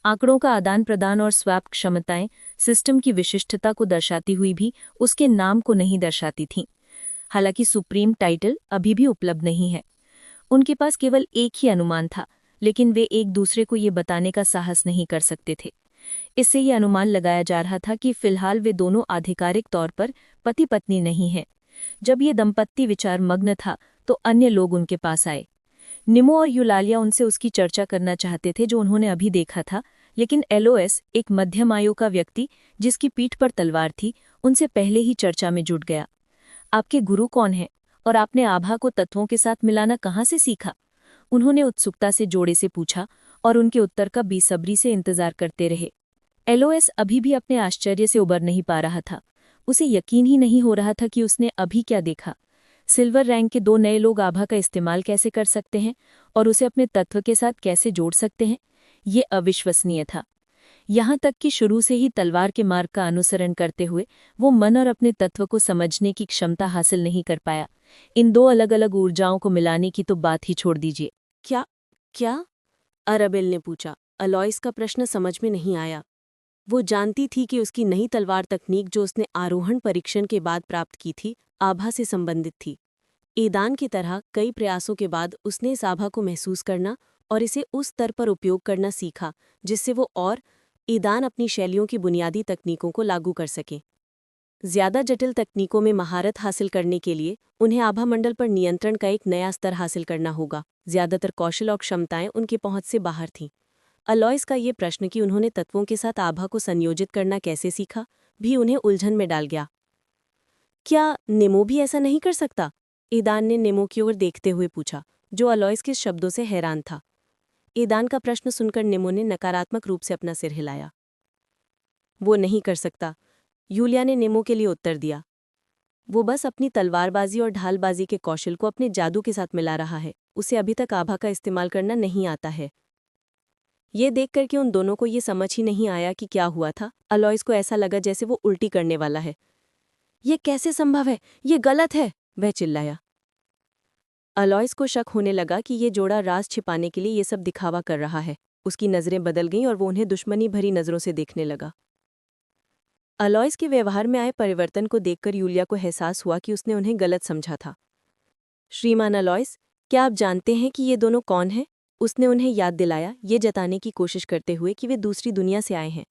आंकड़ों का आदान प्रदान और स्वैप क्षमताएं सिस्टम की विशिष्टता को दर्शाती हुई भी उसके नाम को नहीं दर्शाती थीं। हालांकि सुप्रीम टाइटल अभी भी उपलब्ध नहीं है। उनके पास केवल एक ही अनुमान था, लेकिन वे एक दूसरे को ये बताने का साहस नहीं कर सकते थे। इससे ये अनुमान लगाया जा रहा था कि फिलहाल वे दोनों आधिकारिक तौर पर पति पत्नी नहीं हैं। जब ये दंपत्ति विचार मग्न था तो अन्य लोग उनके पास आए। निमो और यूलालिया उनसे उसकी चर्चा करना चाहते थे जो उन्होंने अभी देखा था, लेकिन एलओएस, एक मध्यम आयु का व्यक्ति जिसकी पीठ पर तलवार थी, उनसे पहले ही चर्चा में जुट गया। आपके गुरु कौन हैं और आपने आभा को तत्वों के साथ मिलाना कहाँ से सीखा? उन्होंने उत्सुकता से जोड़े से पूछा और उनके उत्तर का बेसब्री से इंतजार करते रहे। एलओएस अभी भी अपने आश्चर्य से उबर नहीं पा रहा था। उसे यकीन ही नहीं हो रहा था कि उसने अभी क्या देखा। सिल्वर रैंक के 2 नए लोग आभा का इस्तेमाल कैसे कर सकते हैं और उसे अपने तत्व के साथ कैसे जोड़ सकते हैं? ये अविश्वसनीय था। यहाँ तक कि शुरू से ही तलवार के मार्ग का अनुसरण करते हुए वो मन और अपने तत्व को समझने की क्षमता हासिल नहीं कर पाया। इन 2 अलग अलग ऊर्जाओं को मिलाने की तो बात ही छोड़ दीजिए। क्या? अराबेल ने पूछा। अलोइस का प्रश्न समझ में नहीं आया। वो जानती थी कि उसकी नई तलवार तकनीक जो उसने आरोहण परीक्षण के बाद प्राप्त की थी, आभा से संबंधित थी। ईदान की तरह कई प्रयासों के बाद उसने इस आभा को महसूस करना और इसे उस स्तर पर उपयोग करना सीखा जिससे वो और ईदान अपनी शैलियों की बुनियादी तकनीकों को लागू कर सकें। ज्यादा जटिल तकनीकों में महारत हासिल करने के लिए उन्हें आभामंडल पर नियंत्रण का एक नया स्तर हासिल करना होगा। ज्यादातर कौशल और क्षमताएं उनकी पहुंच से बाहर थीं। अलॉयस का ये प्रश्न कि उन्होंने तत्वों के साथ आभा को संयोजित करना कैसे सीखा भी उन्हें उलझन में डाल गया। क्या नेमो भी ऐसा नहीं कर सकता? ईदान ने नेमो की ओर देखते हुए पूछा, जो अलॉयस के शब्दों से हैरान था। ईदान का प्रश्न सुनकर नेमो ने नकारात्मक रूप से अपना सिर हिलाया। वो नहीं कर सकता, यूलिया ने नेमो के लिए उत्तर दिया। वो बस अपनी तलवारबाजी और ढालबाजी के कौशल को अपने जादू के साथ मिला रहा है। उसे अभी तक आभा का इस्तेमाल करना नहीं आता है। ये देखकर कि उन दोनों को ये समझ ही नहीं आया कि क्या हुआ था, अलॉयस को ऐसा लगा जैसे वो उल्टी करने वाला है। ये कैसे संभव है? ये गलत है, वह चिल्लाया। अलॉयस को शक होने लगा कि ये जोड़ा राज छिपाने के लिए ये सब दिखावा कर रहा है। उसकी नज़रें बदल गईं और वो उन्हें दुश्मनी भरी नज़रों से देखने लगा। अलॉयस के व्यवहार में आए परिवर्तन को देखकर यूलिया को एहसास हुआ कि उसने उन्हें गलत समझा था। श्रीमान अलॉयस, क्या आप जानते हैं कि ये दोनों कौन हैं? उसने उन्हें याद दिलाया, ये जताने की कोशिश करते हुए कि वे दूसरी दुनिया से आए हैं।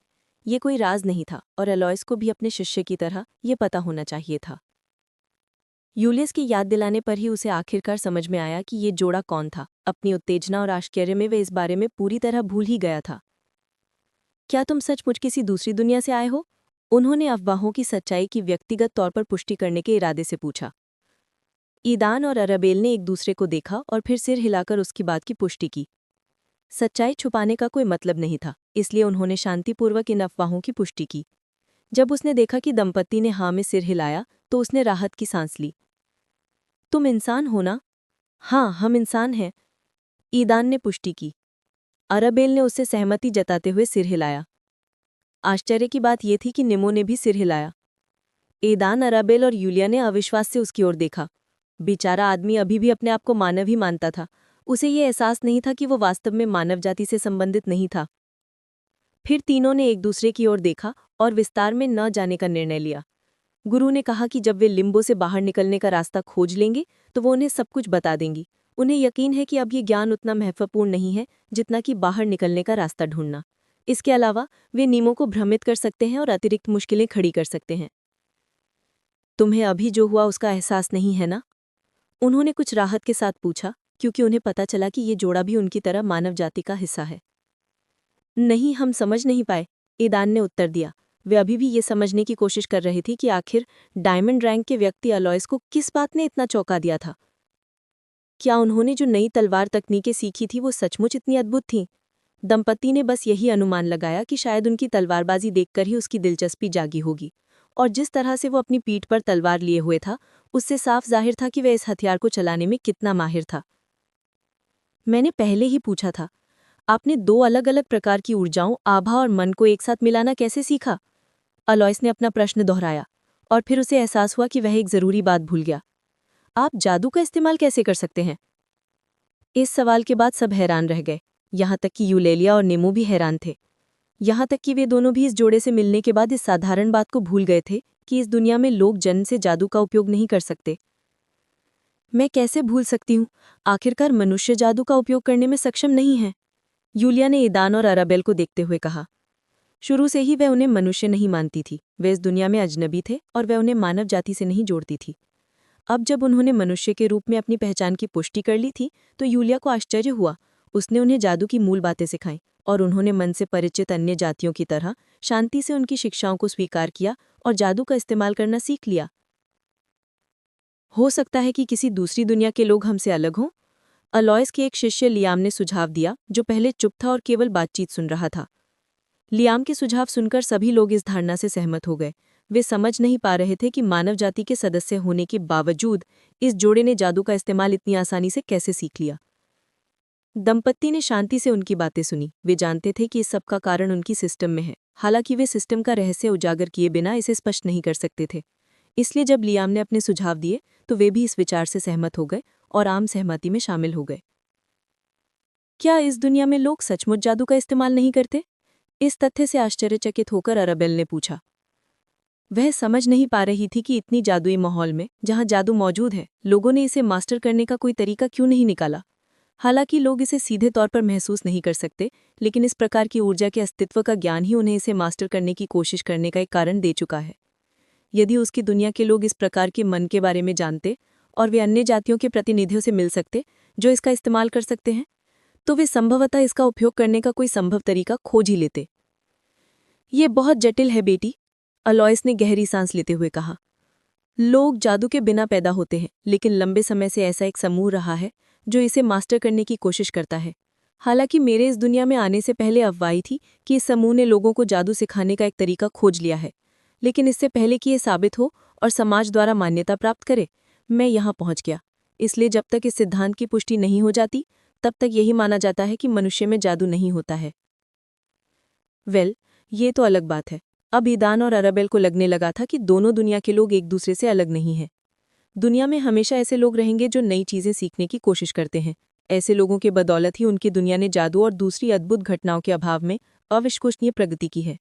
ये कोई राज नहीं था और अलॉयस को भी अपने शिष्य की तरह ये पता होना चाहिए था। यूलियस की याद दिलाने पर ही उसे आखिरकार समझ में आया कि ये जोड़ा कौन था। अपनी उत्तेजना और आश्चर्य में वे इस बारे में पूरी तरह भूल ही गया था। क्या तुम सचमुच किसी दूसरी दुनिया से आए हो? उन्होंने अफवाहों की सच्चाई की व्यक्तिगत तौर पर पुष्टि करने के इरादे से पूछा। ईदान और अरबेल ने एक दूसरे को देखा और फिर सिर हिलाकर उसकी बात की पुष्टि की। सच्चाई छुपाने का कोई मतलब नहीं था, इसलिए उन्होंने शांतिपूर्वक इन अफवाहों की पुष्टि की। जब उसने देखा कि दंपत्ति ने हाँ में सिर हिलाया तो उसने राहत की सांस ली। तुम इंसान हो ना? हाँ, हम इंसान हैं, ईदान ने पुष्टि की। अरबेल ने उससे सहमति जताते हुए सिर हिलाया। आश्चर्य की बात यह थी कि नेमो ने भी सिर हिलाया। ईदान, अरबेल और यूलिया ने अविश्वास से उसकी ओर देखा। बेचारा आदमी अभी भी अपने आप को मानव ही मानता था। उसे ये एहसास नहीं था कि वो वास्तव में मानव जाति से संबंधित नहीं था। फिर तीनों ने एक दूसरे की ओर देखा और विस्तार में न जाने का निर्णय लिया। गुरु ने कहा कि जब वे लिम्बो से बाहर निकलने का रास्ता खोज लेंगे तो वो उन्हें सब कुछ बता देंगी। उन्हें यकीन है कि अब ये ज्ञान उतना महत्वपूर्ण नहीं है जितना कि बाहर निकलने का रास्ता ढूंढना। इसके अलावा वे नीमों को भ्रमित कर सकते हैं और अतिरिक्त मुश्किलें खड़ी कर सकते हैं। तुम्हें अभी जो हुआ उसका एहसास नहीं है ना? उन्होंने कुछ राहत के साथ पूछा, क्योंकि उन्हें पता चला कि ये जोड़ा भी उनकी तरह मानव जाति का हिस्सा है। नहीं, हम समझ नहीं पाए, ईदान ने उत्तर दिया। वे अभी भी ये समझने की कोशिश कर रही थी कि आखिर डायमंड रैंक के व्यक्ति अलॉयस को किस बात ने इतना चौंका दिया था। क्या उन्होंने जो नई तलवार तकनीकें सीखी थी वो सचमुच इतनी अद्भुत थीं? दंपति ने बस यही अनुमान लगाया कि शायद उनकी तलवारबाजी देखकर ही उसकी दिलचस्पी जागी होगी, और जिस तरह से वो अपनी पीठ पर तलवार लिए हुए था उससे साफ जाहिर था कि वह इस हथियार को चलाने में कितना माहिर था। मैंने पहले ही पूछा था, आपने दो अलग अलग प्रकार की ऊर्जाओं, आभा और मन को एक साथ मिलाना कैसे सीखा? अलॉयस ने अपना प्रश्न दोहराया और फिर उसे एहसास हुआ कि वह एक जरूरी बात भूल गया। आप जादू का इस्तेमाल कैसे कर सकते हैं? इस सवाल के बाद सब हैरान रह गए, यहाँ तक कि यूलेलिया और नेमो भी हैरान थे। यहाँ तक कि वे दोनों भी इस जोड़े से मिलने के बाद इस साधारण बात को भूल गए थे कि इस दुनिया में लोग जन्म से जादू का उपयोग नहीं कर सकते। मैं कैसे भूल सकती हूँ? आखिरकार मनुष्य जादू का उपयोग करने में सक्षम नहीं है, यूलिया ने ईदान और अराबेल को देखते हुए कहा। शुरू से ही वह उन्हें मनुष्य नहीं मानती थी। वे इस दुनिया में अजनबी थे और वह उन्हें मानव जाति से नहीं जोड़ती थी। अब जब उन्होंने मनुष्य के रूप में अपनी पहचान की पुष्टि कर ली थी तो यूलिया को आश्चर्य हुआ। उसने उन्हें जादू की मूल बातें सिखाईं और उन्होंने मन से परिचित अन्य जातियों की तरह शांति से उनकी शिक्षाओं को स्वीकार किया और जादू का इस्तेमाल करना सीख लिया। हो सकता है कि किसी दूसरी दुनिया के लोग हमसे अलग हों, अलॉयस के एक शिष्य लियाम ने सुझाव दिया, जो पहले चुप था और केवल बातचीत सुन रहा था। लियाम के सुझाव सुनकर सभी लोग इस धारणा से सहमत हो गए। वे समझ नहीं पा रहे थे कि मानव जाति के सदस्य होने के बावजूद इस जोड़े ने जादू का इस्तेमाल इतनी आसानी से कैसे सीख लिया। दंपत्ति ने शांति से उनकी बातें सुनी। वे जानते थे कि इस सब का कारण उनकी सिस्टम में है, हालांकि वे सिस्टम का रहस्य उजागर किए बिना इसे स्पष्ट नहीं कर सकते थे। इसलिए जब लियाम ने अपने सुझाव दिए तो वे भी इस विचार से सहमत हो गए और आम सहमति में शामिल हो गए। क्या इस दुनिया में लोग सचमुच जादू का इस्तेमाल नहीं करते? इस तथ्य से आश्चर्यचकित होकर अराबेल ने पूछा। वह समझ नहीं पा रही थी कि इतनी जादुई माहौल में, जहां जादू मौजूद है, लोगों ने इसे मास्टर करने का कोई तरीका क्यों नहीं निकाला। हालांकि लोग इसे सीधे तौर पर महसूस नहीं कर सकते, लेकिन इस प्रकार की ऊर्जा के अस्तित्व का ज्ञान ही उन्हें इसे मास्टर करने की कोशिश करने का एक कारण दे चुका है। यदि उसकी दुनिया के लोग इस प्रकार के मन के बारे में जानते और वे अन्य जातियों के प्रतिनिधियों से मिल सकते जो इसका इस्तेमाल कर सकते हैं, तो वे संभवतः इसका उपयोग करने का कोई संभव तरीका खोज ही लेते। ये बहुत जटिल है बेटी, अलोइस ने गहरी सांस लेते हुए कहा। लोग जादू के बिना पैदा होते हैं, लेकिन लंबे समय से ऐसा एक समूह रहा है जो इसे मास्टर करने की कोशिश करता है। हालांकि मेरे इस दुनिया में आने से पहले अफवाही थी कि इस समूह ने लोगों को जादू सिखाने का एक तरीका खोज लिया है, लेकिन इससे पहले कि ये साबित हो और समाज द्वारा मान्यता प्राप्त करे, मैं यहाँ पहुँच गया। इसलिए जब तक इस सिद्धांत की पुष्टि नहीं हो जाती, तब तक यही माना जाता है कि मनुष्य में जादू नहीं होता है। ये तो अलग बात है। अब ईदान और अराबेल को लगने लगा था कि दोनों दुनिया के लोग एक दूसरे से अलग नहीं हैं। दुनिया में हमेशा ऐसे लोग रहेंगे जो नई चीजें सीखने की कोशिश करते हैं। ऐसे लोगों के बदौलत ही उनकी दुनिया ने जादू और दूसरी अद्भुत घटनाओं के अभाव में अविश्वसनीय प्रगति की है।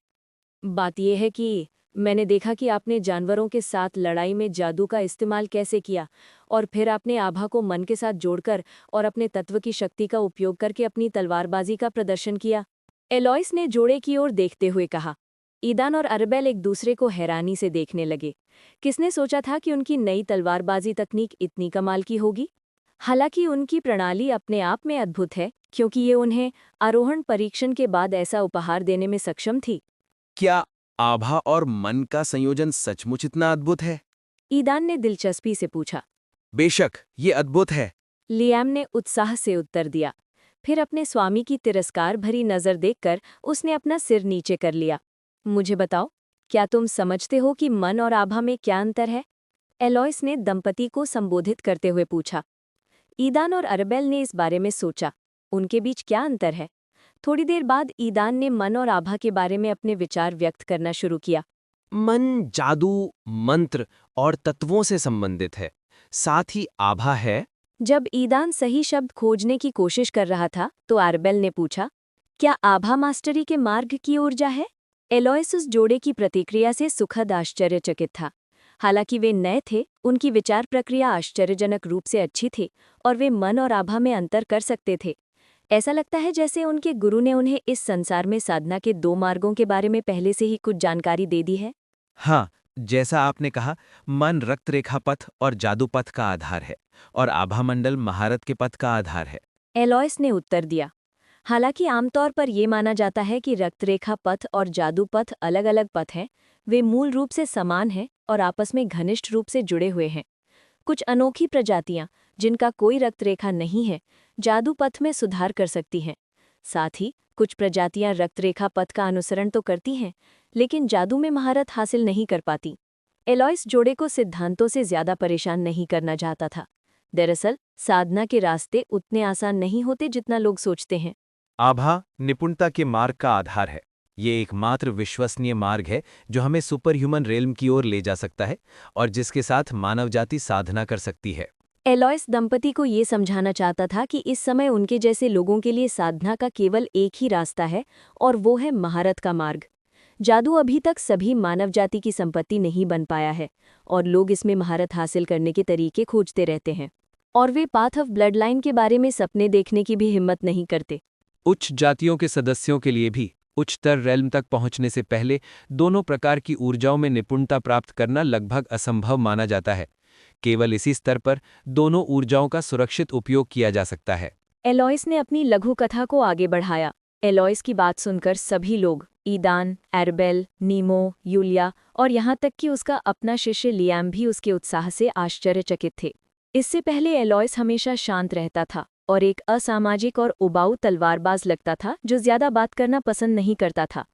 बात यह है कि मैंने देखा कि आपने जानवरों के साथ लड़ाई में जादू का इस्तेमाल कैसे किया, और फिर आपने आभा को मन के साथ जोड़कर और अपने तत्व की शक्ति का उपयोग करके अपनी तलवारबाजी का प्रदर्शन किया। एलोइस ने जोड़े की ओर देखते हुए कहा। ईदान और अरबेल एक दूसरे को हैरानी से देखने लगे। किसने सोचा था कि उनकी नई तलवारबाजी तकनीक इतनी कमाल की होगी? हालांकि उनकी प्रणाली अपने आप में अद्भुत है, क्योंकि ये उन्हें आरोहण परीक्षण के बाद ऐसा उपहार देने में सक्षम थी। क्या आभा और मन का संयोजन सचमुच इतना अद्भुत है? ईदान ने दिलचस्पी से पूछा। बेशक, ये अद्भुत है। लियाम ने उत्साह से उत्तर दिया। फिर अपने स्वामी की तिरस्कार भरी नजर देखकर उसने अपना सिर नीचे कर लिया। मुझे बताओ, क्या तुम समझते हो कि मन और आभा में क्या अंतर है? एलोइस ने दंपति को संबोधित करते हुए पूछा। ईदान और अरबेल ने इस बारे में सोचा, उनके बीच क्या अंतर है? थोड़ी देर बाद ईदान ने मन और आभा के बारे में अपने विचार व्यक्त करना शुरू किया। मन जादू, मंत्र और तत्वों से संबंधित है। साथ ही आभा है। जब ईदान सही शब्द खोजने की कोशिश कर रहा था, तो अरबेल ने पूछा, क्या आभा मास्टरी के मार्ग की ऊर्जा है? एलोइस उस जोड़े की प्रतिक्रिया से सुखद आश्चर्यचकित था। हालांकि वे नए थे, उनकी विचार प्रक्रिया आश्चर्यजनक रूप से अच्छी थी और वे मन और आभा में अंतर कर सकते थे। ऐसा लगता है जैसे उनके गुरु ने उन्हें इस संसार में साधना के 2 मार्गों के बारे में पहले से ही कुछ जानकारी दे दी है। हाँ, जैसा आपने कहा, मन रक्तरेखा पथ और जादू पथ का आधार है और आभा मंडल महारत के पथ का आधार है। एलोइस ने उत्तर दिया। हालांकि आमतौर पर ये माना जाता है कि रक्तरेखा पथ और जादू पथ अलग अलग पथ हैं, वे मूल रूप से समान हैं और आपस में घनिष्ठ रूप से जुड़े हुए हैं। कुछ अनोखी प्रजातियां, जिनका कोई रक्तरेखा नहीं है, जादू पथ में सुधार कर सकती हैं। साथ ही कुछ प्रजातियां रक्तरेखा पथ का अनुसरण तो करती हैं, लेकिन जादू में महारत हासिल नहीं कर पाती। एलोइस जोड़े को सिद्धांतों से ज्यादा परेशान नहीं करना चाहता था। दरअसल साधना के रास्ते उतने आसान नहीं होते जितना लोग सोचते हैं। आभा निपुणता के मार्ग का आधार है। ये एकमात्र विश्वसनीय मार्ग है जो हमें सुपर ह्यूमन रेल्म की ओर ले जा सकता है और जिसके साथ मानव जाति साधना कर सकती है। एलोइस दंपति को ये समझाना चाहता था कि इस समय उनके जैसे लोगों के लिए साधना का केवल एक ही रास्ता है, और वो है महारत का मार्ग। जादू अभी तक सभी मानव जाति की संपत्ति नहीं बन पाया है, और लोग इसमें महारत हासिल करने के तरीके खोजते रहते हैं, और वे पाथ ऑफ ब्लड लाइन के बारे में सपने देखने की भी हिम्मत नहीं करते। उच्च जातियों के सदस्यों के लिए भी उच्चतर रेल्म तक पहुंचने से पहले दोनों प्रकार की ऊर्जाओं में निपुणता प्राप्त करना लगभग असंभव माना जाता है। केवल इसी स्तर पर दोनों ऊर्जाओं का सुरक्षित उपयोग किया जा सकता है। एलोइस ने अपनी लघु कथा को आगे बढ़ाया। एलोइस की बात सुनकर सभी लोग, ईदान, एरबेल, नीमो, यूलिया और यहाँ तक कि उसका अपना शिष्य लियाम भी उसके उत्साह से आश्चर्यचकित थे। इससे पहले एलोइस हमेशा शांत रहता था और एक असामाजिक और उबाऊ तलवारबाज लगता था जो ज्यादा बात करना पसंद नहीं करता था।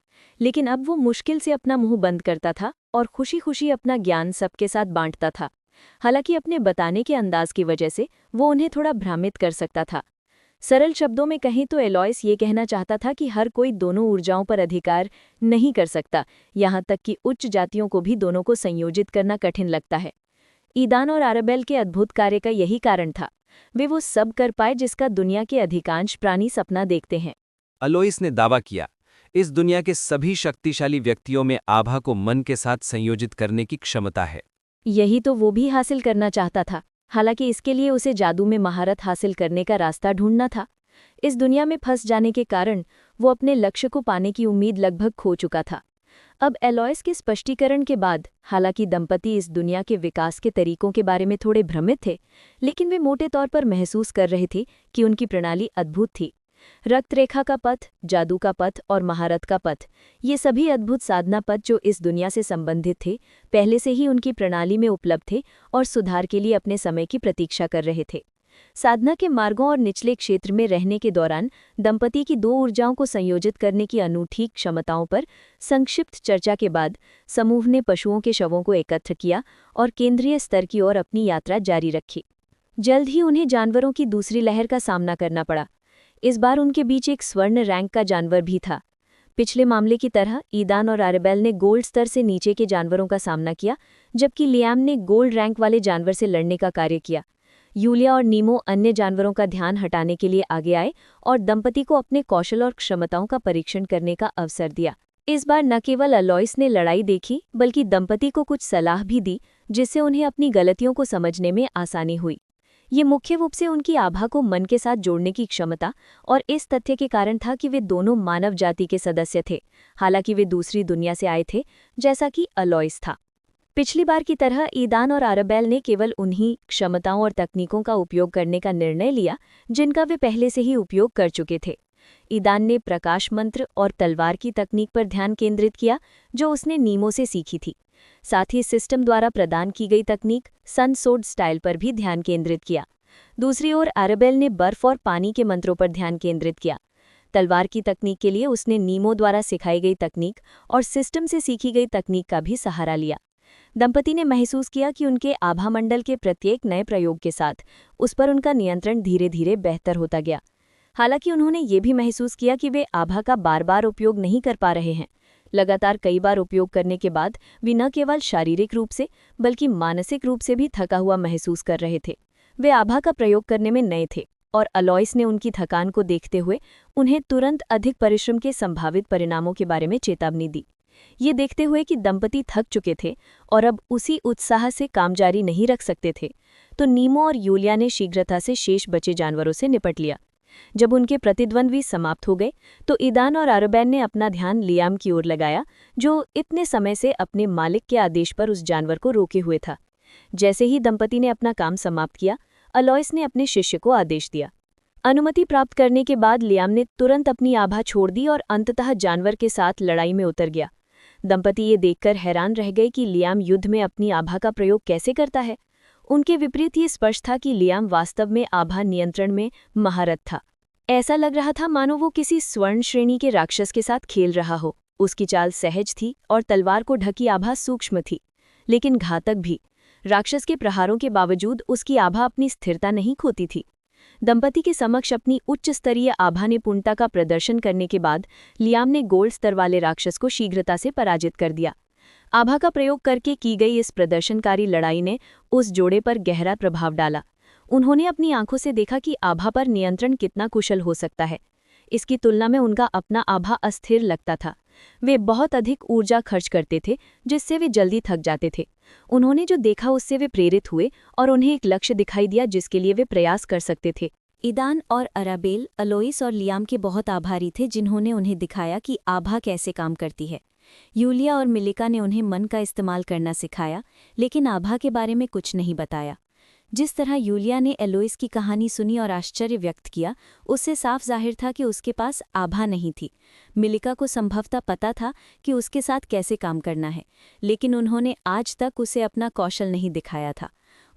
लेकिन अब वो मुश्किल से अपना मुंह बंद करता था और खुशी खुशी अपना ज्ञान सबके साथ बांटता था। हालांकि अपने बताने के अंदाज की वजह से वो उन्हें थोड़ा भ्रमित कर सकता था। सरल शब्दों में कहें तो एलोइस ये कहना चाहता था कि हर कोई दोनों ऊर्जाओं पर अधिकार नहीं कर सकता, यहाँ तक कि उच्च जातियों को भी दोनों को संयोजित करना कठिन लगता है। ईदान और अरबेल के अद्भुत कार्य का यही कारण था। वे वो सब कर पाए जिसका दुनिया के अधिकांश प्राणी सपना देखते हैं। अलोइस ने दावा किया, इस दुनिया के सभी शक्तिशाली व्यक्तियों में आभा को मन के साथ संयोजित करने की क्षमता है। यही तो वो भी हासिल करना चाहता था। हालांकि इसके लिए उसे जादू में महारत हासिल करने का रास्ता ढूंढना था। इस दुनिया में फंस जाने के कारण वो अपने लक्ष्य को पाने की उम्मीद लगभग खो चुका था। अब एलॉयस के स्पष्टीकरण के बाद हालांकि दंपति इस दुनिया के विकास के तरीकों के बारे में थोड़े भ्रमित थे, लेकिन वे मोटे तौर पर महसूस कर रहे थे कि उनकी प्रणाली अद्भुत थी। रक्तरेखा का पथ, जादू का पथ और महारत का पथ, ये सभी अद्भुत साधना पथ जो इस दुनिया से संबंधित थे, पहले से ही उनकी प्रणाली में उपलब्ध थे और सुधार के लिए अपने समय की प्रतीक्षा कर रहे थे। साधना के मार्गों और निचले क्षेत्र में रहने के दौरान दंपति की दो ऊर्जाओं को संयोजित करने की अनूठी क्षमताओं पर संक्षिप्त चर्चा के बाद समूह ने पशुओं के शवों को एकत्र किया और केंद्रीय स्तर की ओर अपनी यात्रा जारी रखी। जल्द ही उन्हें जानवरों की दूसरी लहर का सामना करना पड़ा। इस बार उनके बीच एक स्वर्ण रैंक का जानवर भी था। पिछले मामले की तरह ईदान और आरेबेल ने गोल्ड स्तर से नीचे के जानवरों का सामना किया, जबकि लियाम ने गोल्ड रैंक वाले जानवर से लड़ने का कार्य किया। यूलिया और नीमो अन्य जानवरों का ध्यान हटाने के लिए आगे आए और दंपति को अपने कौशल और क्षमताओं का परीक्षण करने का अवसर दिया। इस बार न केवल एलॉयस ने लड़ाई देखी, बल्कि दंपति को कुछ सलाह भी दी, जिससे उन्हें अपनी गलतियों को समझने में आसानी हुई। ये मुख्य रूप से उनकी आभा को मन के साथ जोड़ने की क्षमता और इस तथ्य के कारण था कि वे दोनों मानव जाति के सदस्य थे, हालांकि वे दूसरी दुनिया से आए थे, जैसा कि एलॉयस था। पिछली बार की तरह ईदान और आरेबेल ने केवल उन्हीं क्षमताओं और तकनीकों का उपयोग करने का निर्णय लिया जिनका वे पहले से ही उपयोग कर चुके थे। ईदान ने प्रकाश मंत्र और तलवार की तकनीक पर ध्यान केंद्रित किया, जो उसने नीमो से सीखी थी। साथ ही सिस्टम द्वारा प्रदान की गई तकनीक सन सोड स्टाइल पर भी ध्यान केंद्रित किया। दूसरी ओर आरेबेल ने बर्फ और पानी के मंत्रों पर ध्यान केंद्रित किया। तलवार की तकनीक के लिए उसने नीमो द्वारा सिखाई गई तकनीक और सिस्टम से सीखी गई तकनीक का भी सहारा लिया। दंपति ने महसूस किया कि उनके आभा मंडल के प्रत्येक नए प्रयोग के साथ उस पर उनका नियंत्रण धीरे धीरे बेहतर होता गया। हालांकि उन्होंने ये भी महसूस किया कि वे आभा का बार बार उपयोग नहीं कर पा रहे हैं। लगातार कई बार उपयोग करने के बाद वे न केवल शारीरिक रूप से बल्कि मानसिक रूप से भी थका हुआ महसूस कर रहे थे। वे आभा का प्रयोग करने में नए थे और एलॉयस ने उनकी थकान को देखते हुए उन्हें तुरंत अधिक परिश्रम के संभावित परिणामों के बारे में चेतावनी दी। ये देखते हुए कि दंपति थक चुके थे और अब उसी उत्साह से काम जारी नहीं रख सकते थे, तो नीमो और यूलिया ने शीघ्रता से शेष बचे जानवरों से निपट लिया। जब उनके प्रतिद्वंद्वी समाप्त हो गए, तो ईदान और आरेबेल ने अपना ध्यान लियाम की ओर लगाया, जो इतने समय से अपने मालिक के आदेश पर उस जानवर को रोके हुए था। जैसे ही दंपति ने अपना काम समाप्त किया, एलॉयस ने अपने शिष्य को आदेश दिया। अनुमति प्राप्त करने के बाद लियाम ने तुरंत अपनी आभा छोड़ दी और अंततः जानवर के साथ लड़ाई में उतर गया। दंपति ये देखकर हैरान रह गए कि लियाम युद्ध में अपनी आभा का प्रयोग कैसे करता है। उनके विपरीत ये स्पष्ट था कि लियाम वास्तव में आभा नियंत्रण में महारत था। ऐसा लग रहा था मानो वो किसी स्वर्ण श्रेणी के राक्षस के साथ खेल रहा हो। उसकी चाल सहज थी और तलवार को ढकी आभा सूक्ष्म थी, लेकिन घातक भी। राक्षस के प्रहारों के बावजूद उसकी आभा अपनी स्थिरता नहीं खोती थी। दंपति के समक्ष अपनी उच्च स्तरीय आभा निपुणता का प्रदर्शन करने के बाद लियाम ने गोल्ड स्तर वाले राक्षस को शीघ्रता से पराजित कर दिया। आभा का प्रयोग करके की गई इस प्रदर्शनकारी लड़ाई ने उस जोड़े पर गहरा प्रभाव डाला। उन्होंने अपनी आंखों से देखा कि आभा पर नियंत्रण कितना कुशल हो सकता है। इसकी तुलना में उनका अपना आभा अस्थिर लगता था। वे बहुत अधिक ऊर्जा खर्च करते थे, जिससे वे जल्दी थक जाते थे। उन्होंने जो देखा उससे वे प्रेरित हुए और उन्हें एक लक्ष्य दिखाई दिया जिसके लिए वे प्रयास कर सकते थे। ईदान और आरेबेल एलॉयस और लियाम के बहुत आभारी थे, जिन्होंने उन्हें दिखाया कि आभा कैसे काम करती है। यूलिया और मिलिका ने उन्हें मन का इस्तेमाल करना सिखाया, लेकिन आभा के बारे में कुछ नहीं बताया। जिस तरह यूलिया ने एलॉयस की कहानी सुनी और आश्चर्य व्यक्त किया, उससे साफ जाहिर था कि उसके पास आभा नहीं थी। मिलिका को संभवतः पता था कि उसके साथ कैसे काम करना है, लेकिन उन्होंने आज तक उसे अपना कौशल नहीं दिखाया था।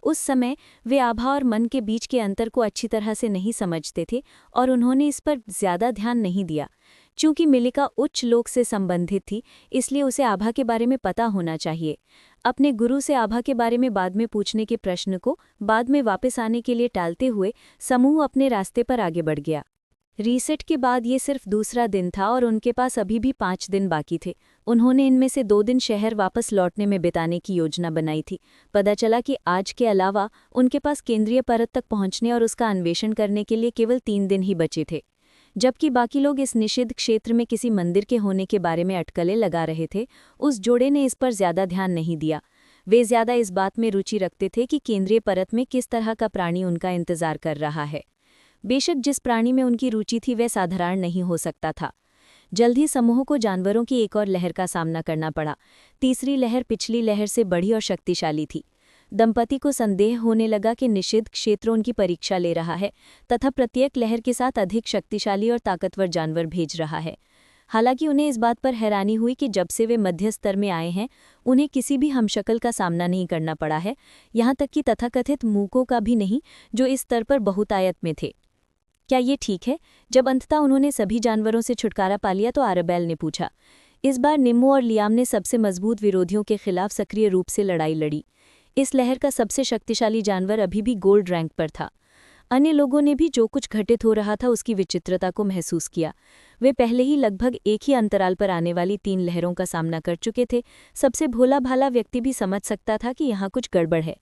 उस समय वे आभा और मन के बीच के अंतर को अच्छी तरह से नहीं समझते थे और उन्होंने इस पर ज्यादा ध्यान नहीं दिया। चूंकि मिलिका उच्च लोक से संबंधित थी, इसलिए उसे आभा के बारे में पता होना चाहिए। अपने गुरु से आभा के बारे में बाद में पूछने के प्रश्न को बाद में वापस आने के लिए टालते हुए समूह अपने रास्ते पर आगे बढ़ गया। रीसेट के बाद ये सिर्फ दूसरा दिन था और उनके पास अभी भी 5 दिन बाकी थे। उन्होंने इनमें से 2 दिन शहर वापस लौटने में बिताने की योजना बनाई थी। पता चला कि आज के अलावा उनके पास केंद्रीय परत तक पहुंचने और उसका अन्वेषण करने के लिए केवल 3 दिन ही बचे थे। जबकि बाकी लोग इस निषिद्ध क्षेत्र में किसी मंदिर के होने के बारे में अटकलें लगा रहे थे, उस जोड़े ने इस पर ज्यादा ध्यान नहीं दिया। वे ज़्यादा इस बात में रुचि रखते थे कि केंद्रीय परत में किस तरह का प्राणी उनका इंतजार कर रहा है। बेशक जिस प्राणी में उनकी रुचि थी वह साधारण नहीं हो सकता था। जल्द ही समूह को जानवरों की एक और लहर का सामना करना पड़ा। तीसरी लहर पिछली लहर से बड़ी और शक्तिशाली थी। दंपति को संदेह होने लगा कि निषिद्ध क्षेत्र उनकी परीक्षा ले रहा है तथा प्रत्येक लहर के साथ अधिक शक्तिशाली और ताकतवर जानवर भेज रहा है। हालांकि उन्हें इस बात पर हैरानी हुई कि जब से वे मध्य स्तर में आए हैं उन्हें किसी भी हमशक्ल का सामना नहीं करना पड़ा है, यहाँ तक कि तथाकथित मूकों का भी नहीं, जो इस स्तर पर बहुतायत में थे। क्या ये ठीक है? जब अंततः उन्होंने सभी जानवरों से छुटकारा पा लिया तो आराबेल ने पूछा। इस बार निम्मो और लियाम ने सबसे मजबूत विरोधियों के खिलाफ सक्रिय रूप से लड़ाई लड़ी। इस लहर का सबसे शक्तिशाली जानवर अभी भी गोल्ड रैंक पर था। अन्य लोगों ने भी जो कुछ घटित हो रहा था उसकी विचित्रता को महसूस किया। वे पहले ही लगभग एक ही अंतराल पर आने वाली 3 लहरों का सामना कर चुके थे। सबसे भोला भाला व्यक्ति भी समझ सकता था कि यहाँ कुछ गड़बड़ है।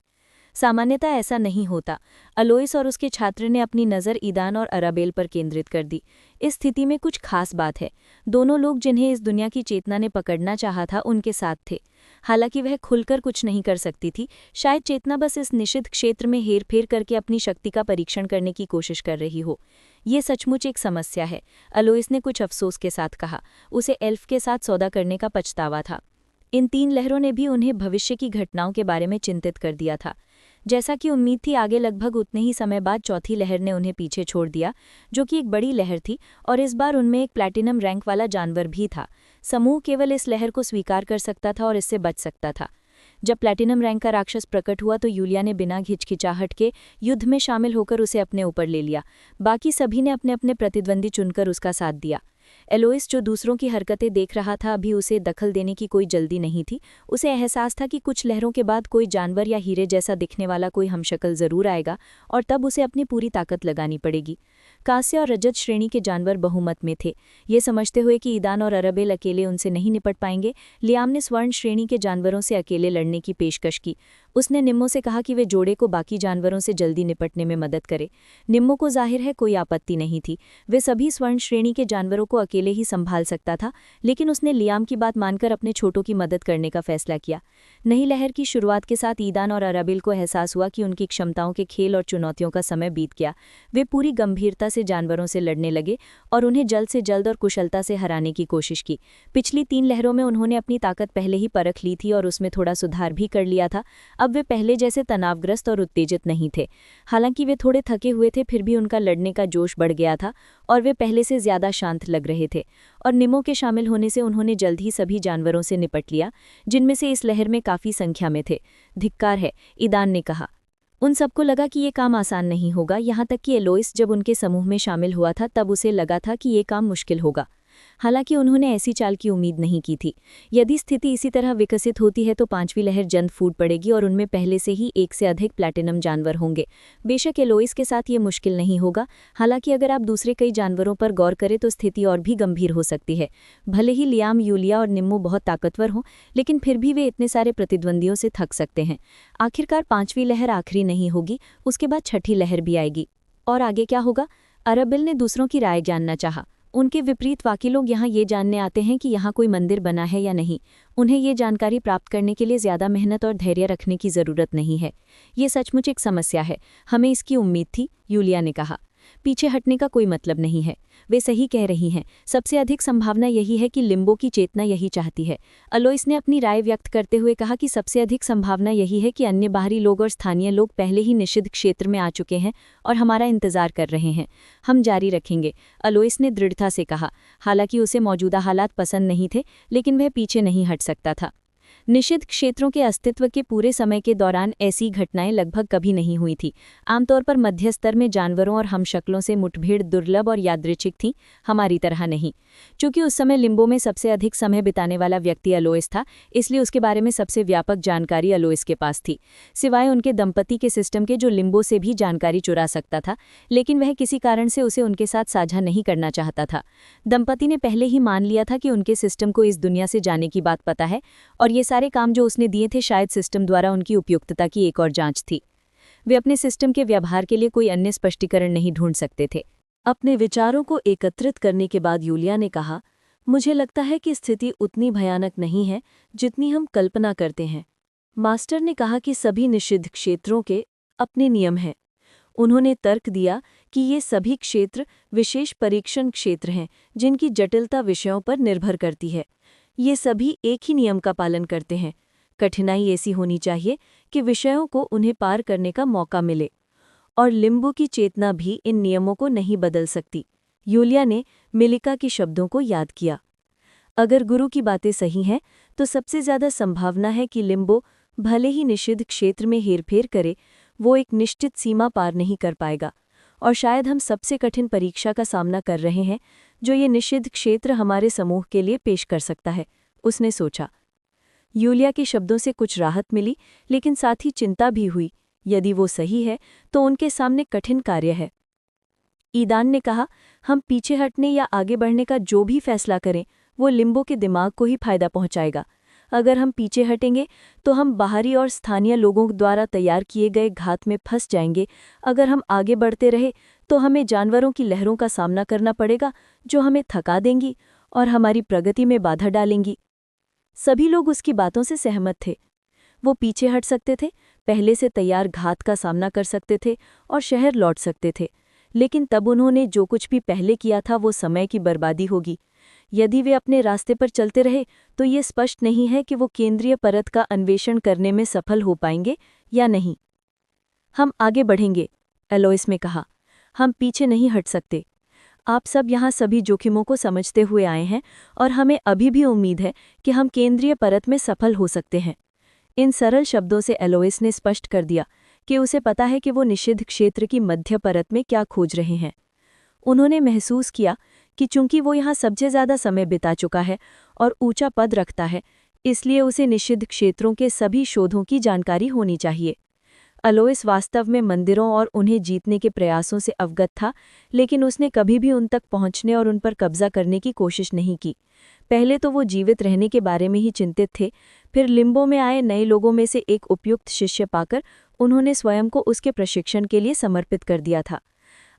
सामान्यतः ऐसा नहीं होता। अलोइस और उसके छात्र ने अपनी नज़र ईदान और आराबेल पर केंद्रित कर दी। इस स्थिति में कुछ खास बात है। दोनों लोग जिन्हें इस दुनिया की चेतना ने पकड़ना चाहा था उनके साथ थे। हालांकि वह खुलकर कुछ नहीं कर सकती थी। शायद चेतना बस इस निषिद्ध क्षेत्र में हेरफेर करके अपनी शक्ति का परीक्षण करने की कोशिश कर रही हो। ये सचमुच एक समस्या है, अलोइस ने कुछ अफसोस के साथ कहा। उसे एल्फ के साथ सौदा करने का पछतावा था। इन 3 लहरों ने भी उन्हें भविष्य की घटनाओं के बारे में चिंतित कर दिया था। जैसा कि उम्मीद थी, आगे लगभग उतने ही समय बाद चौथी लहर ने उन्हें पीछे छोड़ दिया, जो कि एक बड़ी लहर थी, और इस बार उनमें एक प्लैटिनम रैंक वाला जानवर भी था। समूह केवल इस लहर को स्वीकार कर सकता था और इससे बच सकता था। जब प्लैटिनम रैंक का राक्षस प्रकट हुआ तो यूलिया ने बिना हिचकिचाहट के युद्ध में शामिल होकर उसे अपने ऊपर ले लिया। बाकी सभी ने अपने अपने प्रतिद्वंदी चुनकर उसका साथ दिया। एलोइस, जो दूसरों की हरकतें देख रहा था, अभी उसे दखल देने की कोई जल्दी नहीं थी। उसे एहसास था कि कुछ लहरों के बाद कोई जानवर या हीरे जैसा दिखने वाला कोई हमशक्ल जरूर आएगा और तब उसे अपनी पूरी ताकत लगानी पड़ेगी। कांस्य और रजत श्रेणी के जानवर बहुमत में थे। ये समझते हुए कि ईदान और आराबेल अकेले उनसे नहीं निपट पाएंगे, लियाम ने स्वर्ण श्रेणी के जानवरों से अकेले लड़ने की पेशकश की। उसने निम्मो से कहा कि वे जोड़े को बाकी जानवरों से जल्दी निपटने में मदद करे। निम्मो को जाहिर है कोई आपत्ति नहीं थी। वे सभी स्वर्ण श्रेणी के जानवरों को अकेले ही संभाल सकता था, लेकिन उसने लियाम की बात मानकर अपने छोटों की मदद करने का फैसला किया। नई लहर की शुरुआत के साथ ईदान और आराबेल को एहसास हुआ कि उनकी क्षमताओं के खेल और चुनौतियों का समय बीत गया। वे पूरी गंभीरता से जानवरों से लड़ने लगे और उन्हें जल्द से जल्द और कुशलता से हराने की कोशिश की। पिछली 3 लहरों में उन्होंने अपनी ताकत पहले ही परख ली थी और उसमें थोड़ा सुधार भी कर लिया था। अब वे पहले जैसे तनावग्रस्त और उत्तेजित नहीं थे। हालांकि वे थोड़े थके हुए थे, फिर भी उनका लड़ने का जोश बढ़ गया था और वे पहले से ज्यादा शांत लग रहे थे। और निम्मो के शामिल होने से उन्होंने जल्द ही सभी जानवरों से निपट लिया, जिनमें से इस लहर में काफी संख्या में थे। धिक्कार है, ईदान ने कहा। उन सबको लगा कि ये काम आसान नहीं होगा, यहाँ तक कि एलोइस जब उनके समूह में शामिल हुआ था तब उसे लगा था कि ये काम मुश्किल होगा। हालांकि उन्होंने ऐसी चाल की उम्मीद नहीं की थी। यदि स्थिति इसी तरह विकसित होती है तो 5वीं लहर जल्द फूट पड़ेगी और उनमें पहले से ही 1 से अधिक प्लैटिनम जानवर होंगे। बेशक एलोइस के साथ ये मुश्किल नहीं होगा। हालांकि अगर आप दूसरे कई जानवरों पर गौर करें तो स्थिति और भी गंभीर हो सकती है। भले ही लियाम, यूलिया और निम्मो बहुत ताकतवर हों, लेकिन फिर भी वे इतने सारे प्रतिद्वंदियों से थक सकते हैं। आखिरकार 5वीं लहर आखिरी नहीं होगी, उसके बाद 6ठी लहर भी आएगी। और आगे क्या होगा? आराबेल ने दूसरों की राय जानना चाहा। उनके विपरीत बाकी लोग यहाँ ये जानने आते हैं कि यहाँ कोई मंदिर बना है या नहीं। उन्हें ये जानकारी प्राप्त करने के लिए ज़्यादा मेहनत और धैर्य रखने की ज़रूरत नहीं है। ये सचमुच एक समस्या है, हमें इसकी उम्मीद थी, यूलिया ने कहा। पीछे हटने का कोई मतलब नहीं है। वे सही कह रही हैं। सबसे अधिक संभावना यही है कि लिम्बो की चेतना यही चाहती है। अलोइस ने अपनी राय व्यक्त करते हुए कहा कि सबसे अधिक संभावना यही है कि अन्य बाहरी लोग और स्थानीय लोग पहले ही निषिद्ध क्षेत्र में आ चुके हैं और हमारा इंतजार कर रहे हैं। हम जारी रखेंगे, अलोइस ने दृढ़ता से कहा। हालांकि उसे मौजूदा हालात पसंद नहीं थे, लेकिन वह पीछे नहीं हट सकता था। निषिद्ध क्षेत्रों के अस्तित्व के पूरे समय के दौरान ऐसी घटनाएं लगभग कभी नहीं हुई थी। आमतौर पर मध्य स्तर में जानवरों और हमशक्लों से मुठभेड़ दुर्लभ और यादृच्छिक थी, हमारी तरह नहीं। चूंकि उस समय लिम्बो में सबसे अधिक समय बिताने वाला व्यक्ति अलोइस था, इसलिए उसके बारे में सबसे व्यापक जानकारी अलोइस के पास थी, सिवाय उनके दंपति के सिस्टम के, जो लिम्बो से भी जानकारी चुरा सकता था, लेकिन वह किसी कारण से उसे उनके साथ साझा नहीं करना चाहता था। दंपति ने पहले ही मान लिया था कि उनके सिस्टम को इस दुनिया से जाने की बात पता है, और ये सारे काम जो उसने दिए थे शायद सिस्टम द्वारा उनकी उपयुक्तता की एक और जांच थी। वे अपने सिस्टम के व्यवहार के लिए कोई अन्य स्पष्टीकरण नहीं ढूंढ सकते थे। अपने विचारों को एकत्रित करने के बाद यूलिया ने कहा, मुझे लगता है कि स्थिति उतनी भयानक नहीं है जितनी हम कल्पना करते हैं। मास्टर ने कहा कि सभी निषिद्ध क्षेत्रों के अपने नियम हैं। उन्होंने तर्क दिया कि ये सभी क्षेत्र विशेष परीक्षण क्षेत्र हैं जिनकी जटिलता विषयों पर निर्भर करती है। ये सभी एक ही नियम का पालन करते हैं। कठिनाई ऐसी होनी चाहिए कि विषयों को उन्हें पार करने का मौका मिले, और लिम्बो की चेतना भी इन नियमों को नहीं बदल सकती। यूलिया ने मिलिका के शब्दों को याद किया। अगर गुरु की बातें सही हैं तो सबसे ज्यादा संभावना है कि लिम्बो भले ही निषिद्ध क्षेत्र में हेरफेर करे, वो एक निश्चित सीमा पार नहीं कर पाएगा। और शायद हम सबसे कठिन परीक्षा का सामना कर रहे हैं जो ये निषिद्ध क्षेत्र हमारे समूह के लिए पेश कर सकता है, उसने सोचा। यूलिया के शब्दों से कुछ राहत मिली, लेकिन साथ ही चिंता भी हुई। यदि वो सही है तो उनके सामने कठिन कार्य है। ईदान ने कहा, हम पीछे हटने या आगे बढ़ने का जो भी फैसला करें वो लिम्बो के दिमाग को ही फायदा पहुंचाएगा। अगर हम पीछे हटेंगे तो हम बाहरी और स्थानीय लोगों द्वारा तैयार किए गए घात में फंस जाएंगे। अगर हम आगे बढ़ते रहे तो हमें जानवरों की लहरों का सामना करना पड़ेगा जो हमें थका देंगी और हमारी प्रगति में बाधा डालेंगी। सभी लोग उसकी बातों से सहमत थे। वो पीछे हट सकते थे, पहले से तैयार घात का सामना कर सकते थे और शहर लौट सकते थे, लेकिन तब उन्होंने जो कुछ भी पहले किया था वो समय की बर्बादी होगी। यदि वे अपने रास्ते पर चलते रहे तो ये स्पष्ट नहीं है कि वो केंद्रीय परत का अन्वेषण करने में सफल हो पाएंगे या नहीं। हम आगे बढ़ेंगे, एलोइस ने कहा। हम पीछे नहीं हट सकते। आप सब यहाँ सभी जोखिमों को समझते हुए आए हैं और हमें अभी भी उम्मीद है कि हम केंद्रीय परत में सफल हो सकते हैं। इन सरल शब्दों से एलोइस ने स्पष्ट कर दिया कि उसे पता है कि वो निषिद्ध क्षेत्र की मध्य परत में क्या खोज रहे हैं। उन्होंने महसूस किया कि चूंकि वो यहाँ सबसे ज्यादा समय बिता चुका है और ऊंचा पद रखता है, इसलिए उसे निषिद्ध क्षेत्रों के सभी शोधों की जानकारी होनी चाहिए। एलोइस वास्तव में मंदिरों और उन्हें जीतने के प्रयासों से अवगत था, लेकिन उसने कभी भी उन तक पहुंचने और उन पर कब्जा करने की कोशिश नहीं की। पहले तो वो जीवित रहने के बारे में ही चिंतित थे, फिर लिम्बो में आए नए लोगों में से एक उपयुक्त शिष्य पाकर उन्होंने स्वयं को उसके प्रशिक्षण के लिए समर्पित कर दिया था।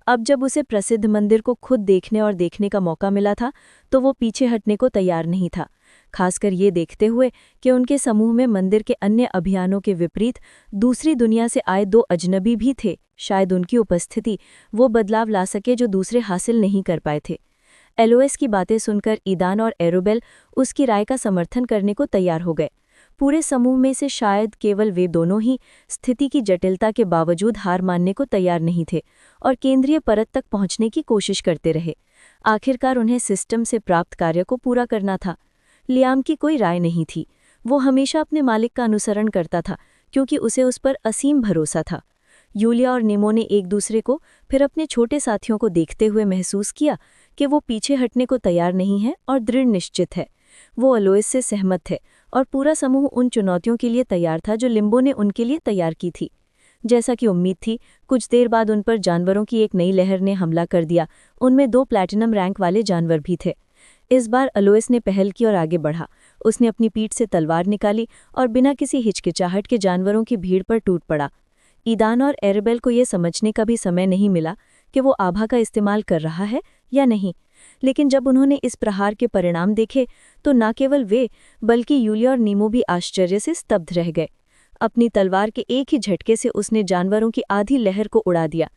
अब जब उसे प्रसिद्ध मंदिर को खुद देखने और देखने का मौका मिला था तो वो पीछे हटने को तैयार नहीं था, खासकर ये देखते हुए कि उनके समूह में मंदिर के अन्य अभियानों के विपरीत दूसरी दुनिया से आए 2 अजनबी भी थे। शायद उनकी उपस्थिति वो बदलाव ला सके जो दूसरे हासिल नहीं कर पाए थे। एलोइस की बातें सुनकर ईदान और एरोबेल उसकी राय का समर्थन करने को तैयार हो गए। पूरे समूह में से शायद केवल वे दोनों ही स्थिति की जटिलता के बावजूद हार मानने को तैयार नहीं थे और केंद्रीय परत तक पहुंचने की कोशिश करते रहे। आखिरकार उन्हें सिस्टम से प्राप्त कार्य को पूरा करना था। लियाम की कोई राय नहीं थी। वो हमेशा अपने मालिक का अनुसरण करता था क्योंकि उसे उस पर असीम भरोसा था। यूलिया और निमो ने एक दूसरे को फिर अपने छोटे साथियों को देखते हुए महसूस किया कि वो पीछे हटने को तैयार नहीं है और दृढ़ निश्चित है। वो एलोइस से सहमत थे और पूरा समूह उन चुनौतियों के लिए तैयार था जो लिम्बो ने उनके लिए तैयार की थी। जैसा कि उम्मीद थी, कुछ देर बाद उन पर जानवरों की एक नई लहर ने हमला कर दिया। उनमें 2 प्लैटिनम रैंक वाले जानवर भी थे। इस बार एलोइस ने पहल की और आगे बढ़ा। उसने अपनी पीठ से तलवार निकाली और बिना किसी हिचकिचाहट के जानवरों की भीड़ पर टूट पड़ा। ईदान और एरेबेल को यह समझने का भी समय नहीं मिला कि वो आभा का इस्तेमाल कर रहा है या नहीं, लेकिन जब उन्होंने इस प्रहार के परिणाम देखे तो न केवल वे बल्कि यूलिया और नीमो भी आश्चर्य से स्तब्ध रह गए। अपनी तलवार के एक ही झटके से उसने जानवरों की आधी लहर को उड़ा दिया।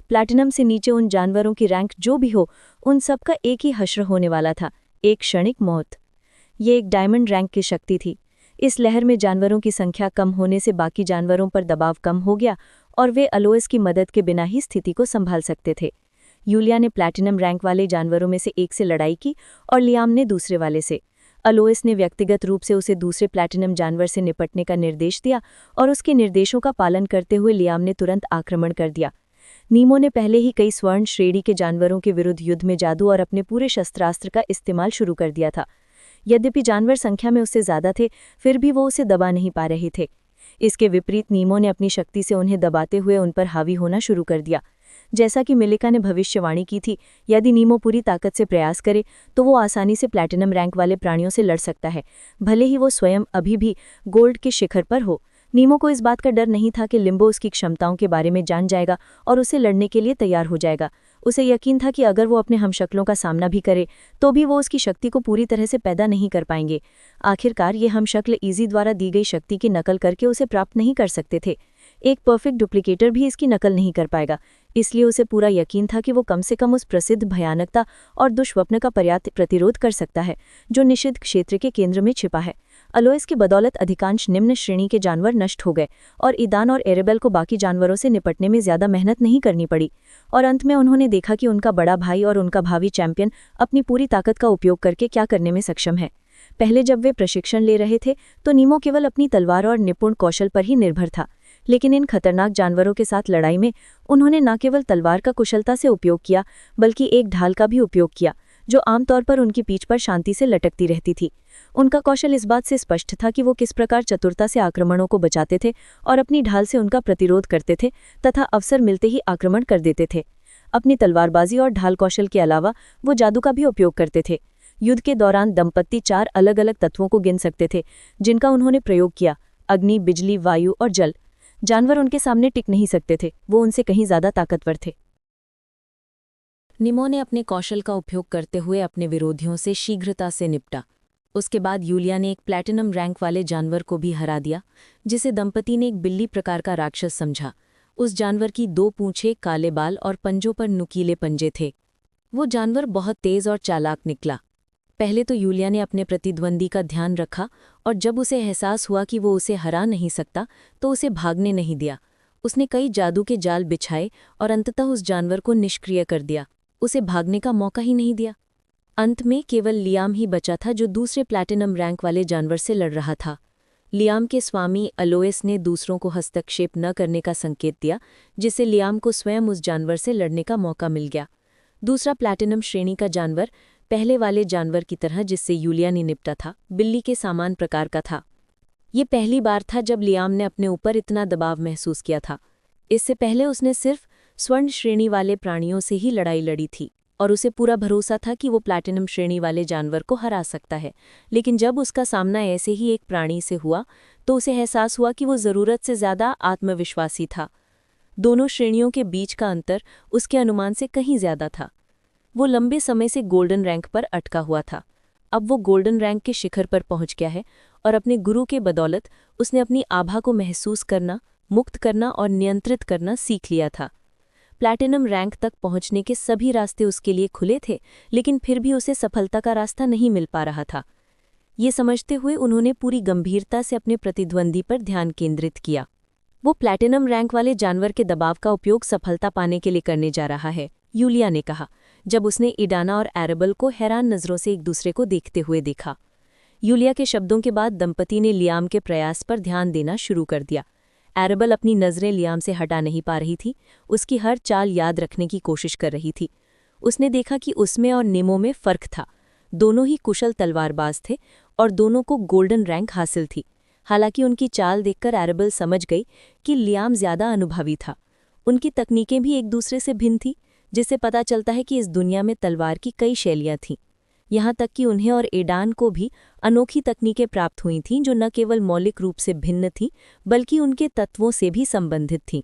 प्लैटिनम से नीचे उन जानवरों की रैंक जो भी हो, उन सबका एक ही हश्र होने वाला था, एक क्षणिक मौत। ये एक डायमंड रैंक की शक्ति थी। इस लहर में जानवरों की संख्या कम होने से बाकी जानवरों पर दबाव कम हो गया और वे एलोइस की मदद के बिना ही स्थिति को संभाल सकते थे। यूलिया ने प्लैटिनम रैंक वाले जानवरों में से एक से लड़ाई की और लियाम ने दूसरे वाले से। एलोइस ने व्यक्तिगत रूप से उसे दूसरे प्लैटिनम जानवर से निपटने का निर्देश दिया और उसके निर्देशों का पालन करते हुए लियाम ने तुरंत आक्रमण कर दिया। नीमो ने पहले ही कई स्वर्ण श्रेणी के जानवरों के विरुद्ध युद्ध में जादू और अपने पूरे शस्त्रास्त्र का इस्तेमाल शुरू कर दिया था। यद्यपि जानवर संख्या में उससे ज्यादा थे, फिर भी वो उसे दबा नहीं पा रहे थे। इसके विपरीत नीमो ने अपनी शक्ति से उन्हें दबाते हुए उन पर हावी होना शुरू कर दिया। जैसा कि मिलिका ने भविष्यवाणी की थी, यदि नीमो पूरी ताकत से प्रयास करे तो वो आसानी से प्लैटिनम रैंक वाले प्राणियों से लड़ सकता है, भले ही वो स्वयं अभी भी गोल्ड के शिखर पर हो। नीमो को इस बात का डर नहीं था कि लिम्बो उसकी क्षमताओं के बारे में जान जाएगा और उसे लड़ने के लिए तैयार हो जाएगा। उसे यकीन था कि अगर वो अपने हमशक्लों का सामना भी करे तो भी वो उसकी शक्ति को पूरी तरह से पैदा नहीं कर पाएंगे। आखिरकार ये हमशक्ल ईजी द्वारा दी गई शक्ति की नकल करके उसे प्राप्त नहीं कर सकते थे। एक परफेक्ट डुप्लीकेटर भी इसकी नकल नहीं कर पाएगा, इसलिए उसे पूरा यकीन था कि वो कम से कम उस प्रसिद्ध भयानकता और दुष्स्वप्न का पर्याप्त प्रतिरोध कर सकता है जो निषिद्ध क्षेत्र के केंद्र में छिपा है। अलोइस की बदौलत अधिकांश निम्न श्रेणी के जानवर नष्ट हो गए और ईदान और एरेबेल को बाकी जानवरों से निपटने में ज्यादा मेहनत नहीं करनी पड़ी, और अंत में उन्होंने देखा कि उनका बड़ा भाई और उनका भावी चैंपियन अपनी पूरी ताकत का उपयोग करके क्या करने में सक्षम है। पहले जब वे प्रशिक्षण ले रहे थे तो नीमो केवल अपनी तलवार और निपुण कौशल पर ही निर्भर था, लेकिन इन खतरनाक जानवरों के साथ लड़ाई में उन्होंने न केवल तलवार का कुशलता से उपयोग किया बल्कि एक ढाल का भी उपयोग किया जो आमतौर पर उनकी पीठ पर शांति से लटकती रहती थी। उनका कौशल इस बात से स्पष्ट था कि वो किस प्रकार चतुरता से आक्रमणों को बचाते थे और अपनी ढाल से उनका प्रतिरोध करते थे तथा अवसर मिलते ही आक्रमण कर देते थे। अपनी तलवारबाजी और ढाल कौशल के अलावा वो जादू का भी उपयोग करते थे। युद्ध के दौरान दंपत्ति 4 अलग अलग तत्वों को गिन सकते थे जिनका उन्होंने प्रयोग किया: अग्नि, बिजली, वायु और जल। जानवर उनके सामने टिक नहीं सकते थे, वो उनसे कहीं ज्यादा ताकतवर थे। निमो ने अपने कौशल का उपयोग करते हुए अपने विरोधियों से शीघ्रता से निपटा। उसके बाद यूलिया ने एक प्लैटिनम रैंक वाले जानवर को भी हरा दिया जिसे दंपति ने एक बिल्ली प्रकार का राक्षस समझा। उस जानवर की 2 पूंछें, काले बाल और पंजों पर नुकीले पंजे थे। वो जानवर बहुत तेज और चालाक निकला। पहले तो यूलिया ने अपने प्रतिद्वंदी का ध्यान रखा और जब उसे एहसास हुआ कि वो उसे हरा नहीं सकता तो उसे भागने नहीं दिया। उसने कई जादू के जाल बिछाए और अंततः उस जानवर को निष्क्रिय कर दिया, उसे भागने का मौका ही नहीं दिया। अंत में केवल लियाम ही बचा था जो दूसरे प्लैटिनम रैंक वाले जानवर से लड़ रहा था। लियाम के स्वामी अलोइस ने दूसरों को हस्तक्षेप न करने का संकेत दिया जिससे लियाम को स्वयं उस जानवर से लड़ने का मौका मिल गया। दूसरा प्लैटिनम श्रेणी का जानवर पहले वाले जानवर की तरह जिससे यूलिया ने निपटा था, बिल्ली के समान प्रकार का था। ये पहली बार था जब लियाम ने अपने ऊपर इतना दबाव महसूस किया था। इससे पहले उसने सिर्फ स्वर्ण श्रेणी वाले प्राणियों से ही लड़ाई लड़ी थी और उसे पूरा भरोसा था कि वो प्लैटिनम श्रेणी वाले जानवर को हरा सकता है, लेकिन जब उसका सामना ऐसे ही एक प्राणी से हुआ तो उसे एहसास हुआ कि वो ज़रूरत से ज़्यादा आत्मविश्वासी था। दोनों श्रेणियों के बीच का अंतर उसके अनुमान से कहीं ज़्यादा था। वो लंबे समय से गोल्डन रैंक पर अटका हुआ था, अब वो गोल्डन रैंक के शिखर पर पहुंच गया है और अपने गुरु के बदौलत उसने अपनी आभा को महसूस करना, मुक्त करना और नियंत्रित करना सीख लिया था। प्लैटिनम रैंक तक पहुंचने के सभी रास्ते उसके लिए खुले थे, लेकिन फिर भी उसे सफलता का रास्ता नहीं मिल पा रहा था। ये समझते हुए उन्होंने पूरी गंभीरता से अपने प्रतिद्वंदी पर ध्यान केंद्रित किया। वो प्लैटिनम रैंक वाले जानवर के दबाव का उपयोग सफलता पाने के लिए करने जा रहा है, यूलिया ने कहा, जब उसने इडाना और एरेबल को हैरान नज़रों से एक दूसरे को देखते हुए देखा। यूलिया के शब्दों के बाद दंपति ने लियाम के प्रयास पर ध्यान देना शुरू कर दिया। एरेबल अपनी नज़रें लियाम से हटा नहीं पा रही थी, उसकी हर चाल याद रखने की कोशिश कर रही थी। उसने देखा कि उसमें और निमो में फ़र्क था। दोनों ही कुशल तलवारबाज थे और दोनों को गोल्डन रैंक हासिल थी। हालांकि उनकी चाल देखकर एरेबल समझ गई कि लियाम ज़्यादा अनुभवी था। उनकी तकनीकें भी एक दूसरे से भिन्न थीं, जिससे पता चलता है कि इस दुनिया में तलवार की कई शैलियाँ थीं। यहाँ तक कि उन्हें और एडान को भी अनोखी तकनीकें प्राप्त हुई थीं जो न केवल मौलिक रूप से भिन्न थीं बल्कि उनके तत्वों से भी संबंधित थीं।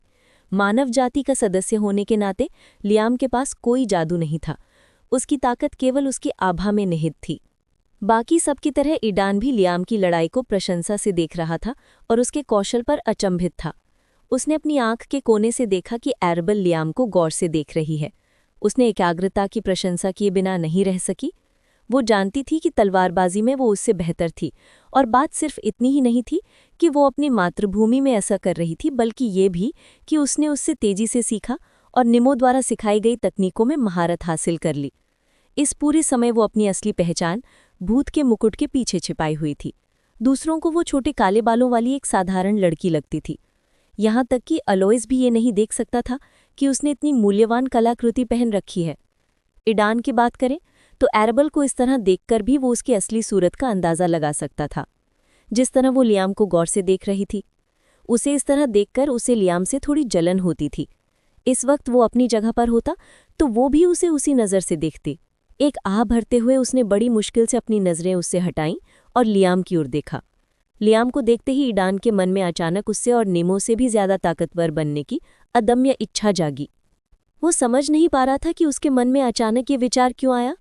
मानव जाति का सदस्य होने के नाते लियाम के पास कोई जादू नहीं था, उसकी ताकत केवल उसकी आभा में निहित थी। बाकी सबकी तरह ईडान भी लियाम की लड़ाई को प्रशंसा से देख रहा था और उसके कौशल पर अचंभित था। उसने अपनी आंख के कोने से देखा कि एरेबल लियाम को गौर से देख रही है। उसने एकाग्रता की प्रशंसा किए बिना नहीं रह सकी। वो जानती थी कि तलवारबाजी में वो उससे बेहतर थी, और बात सिर्फ इतनी ही नहीं थी कि वो अपनी मातृभूमि में ऐसा कर रही थी, बल्कि ये भी कि उसने उससे तेजी से सीखा और निमो द्वारा सिखाई गई तकनीकों में महारत हासिल कर ली। इस पूरे समय वो अपनी असली पहचान भूत के मुकुट के पीछे छिपाई हुई थी। दूसरों को वो छोटे काले बालों वाली एक साधारण लड़की लगती थी। यहाँ तक कि अलोइस भी ये नहीं देख सकता था कि उसने इतनी मूल्यवान कलाकृति पहन रखी है। ईडान की बात करें तो एरेबल को इस तरह देखकर भी वो उसकी असली सूरत का अंदाज़ा लगा सकता था। जिस तरह वो लियाम को गौर से देख रही थी, उसे इस तरह देखकर उसे लियाम से थोड़ी जलन होती थी। इस वक्त वो अपनी जगह पर होता तो वो भी उसे उसी नज़र से देखती। एक आह भरते हुए उसने बड़ी मुश्किल से अपनी नज़रें उससे हटाईं और लियाम की ओर देखा। लियाम को देखते ही ईडान के मन में अचानक उससे और निमो से भी ज्यादा ताकतवर बनने की अदम्य इच्छा जागी। वो समझ नहीं पा रहा था कि उसके मन में अचानक ये विचार क्यों आया।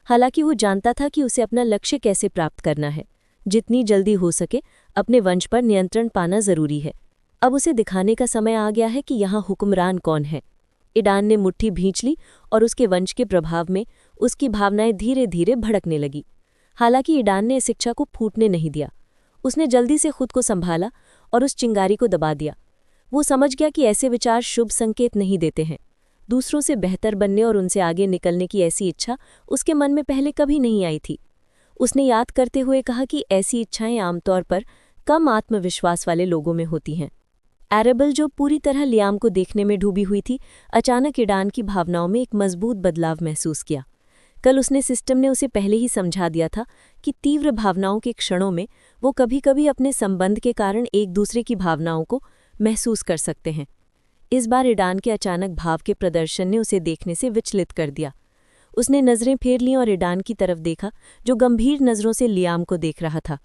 हालांकि वो जानता था कि उसे अपना लक्ष्य कैसे प्राप्त करना है। जितनी जल्दी हो सके अपने वंश पर नियंत्रण पाना जरूरी है। अब उसे दिखाने का समय आ गया है कि यहाँ हुक्मरान कौन है। ईडान ने मुट्ठी भींच ली और उसके वंश के प्रभाव में उसकी भावनाएं धीरे धीरे भड़कने लगी। हालांकि ईडान ने इस इच्छा को फूटने नहीं दिया। उसने जल्दी से खुद को संभाला और उस चिंगारी को दबा दिया। वो समझ गया कि ऐसे विचार शुभ संकेत नहीं देते हैं। दूसरों से बेहतर बनने और उनसे आगे निकलने की ऐसी इच्छा उसके मन में पहले कभी नहीं आई थी। उसने याद करते हुए कहा कि ऐसी इच्छाएं आमतौर पर कम आत्मविश्वास वाले लोगों में होती हैं। एरेबल, जो पूरी तरह लियाम को देखने में डूबी हुई थी, अचानक ईडान की भावनाओं में एक मजबूत बदलाव महसूस किया। कल उसने सिस्टम ने उसे पहले ही समझा दिया था कि तीव्र भावनाओं के क्षणों में वो कभी-कभी अपने संबंध के कारण एक दूसरे की भावनाओं को महसूस कर सकते हैं। इस बार ईडान के अचानक भाव के प्रदर्शन ने उसे देखने से विचलित कर दिया। उसने नजरें फेर लीं और ईडान की तरफ देखा, जो गंभीर नजरों से लियाम को देख रहा था।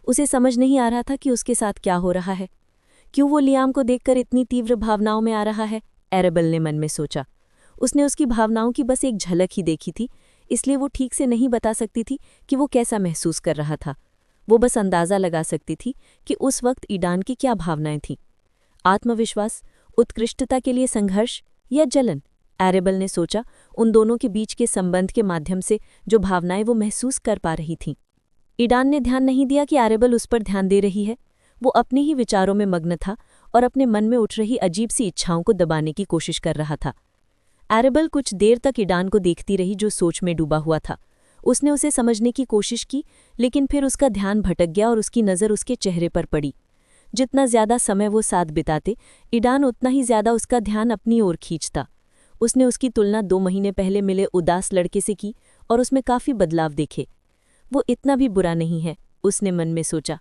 उसे समझ नहीं आ रहा था कि उसके साथ क्या हो रहा है। क्यों वो लियाम को देखकर इतनी तीव्र भावनाओं में आ रहा है? एरेबल ने मन में सोचा। उसने उसकी भावनाओं की बस एक झलक ही देखी थी, इसलिए वो ठीक से नहीं बता सकती थी कि वो कैसा महसूस कर रहा था। वो बस अंदाजा लगा सकती थी कि उस वक्त ईडान की क्या भावनाएं थीं। आत्मविश्वास, उत्कृष्टता के लिए संघर्ष या जलन? एरेबल ने सोचा, उन दोनों के बीच के संबंध के माध्यम से जो भावनाएं वो महसूस कर पा रही थीं। ईडान ने ध्यान नहीं दिया कि एरेबल उस पर ध्यान दे रही है। वो अपने ही विचारों में मग्न था और अपने मन में उठ रही अजीब सी इच्छाओं को दबाने की कोशिश कर रहा था। एरेबल कुछ देर तक ईडान को देखती रही, जो सोच में डूबा हुआ था। उसने उसे समझने की कोशिश की, लेकिन फिर उसका ध्यान भटक गया और उसकी नज़र उसके चेहरे पर पड़ी। जितना ज्यादा समय वो साथ बिताते, ईडान उतना ही ज्यादा उसका ध्यान अपनी ओर खींचता। उसने उसकी तुलना 2 महीने पहले मिले उदास लड़के से की और उसमें काफी बदलाव देखे। वो इतना भी बुरा नहीं है, उसने मन में सोचा।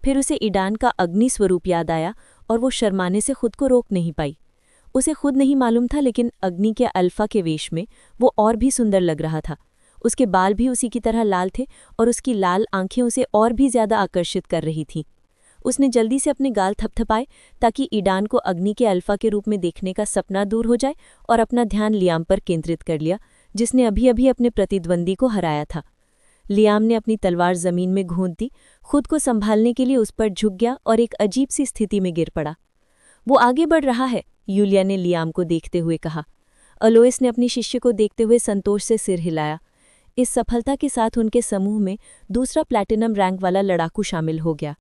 फिर उसे ईडान का अग्नि स्वरूप याद आया और वो शर्माने से खुद को रोक नहीं पाई। उसे खुद नहीं मालूम था, लेकिन अग्नि के अल्फा के वेश में वो और भी सुंदर लग रहा था। उसके बाल भी उसी की तरह लाल थे और उसकी लाल आंखें उसे और भी ज्यादा आकर्षित कर रही थीं। उसने जल्दी से अपने गाल थपथपाए ताकि ईडान को अग्नि के अल्फा के रूप में देखने का सपना दूर हो जाए, और अपना ध्यान लियाम पर केंद्रित कर लिया, जिसने अभी अभी अपने प्रतिद्वंदी को हराया था। लियाम ने अपनी तलवार जमीन में घोंट दी, खुद को संभालने के लिए उस पर झुक गया और एक अजीब सी स्थिति में गिर पड़ा। वो आगे बढ़ रहा है, यूलिया ने लियाम को देखते हुए कहा। अलोइस ने अपनी शिष्य को देखते हुए संतोष से सिर हिलाया। इस सफलता के साथ उनके समूह में दूसरा प्लैटिनम रैंक वाला लड़ाकू शामिल हो गया।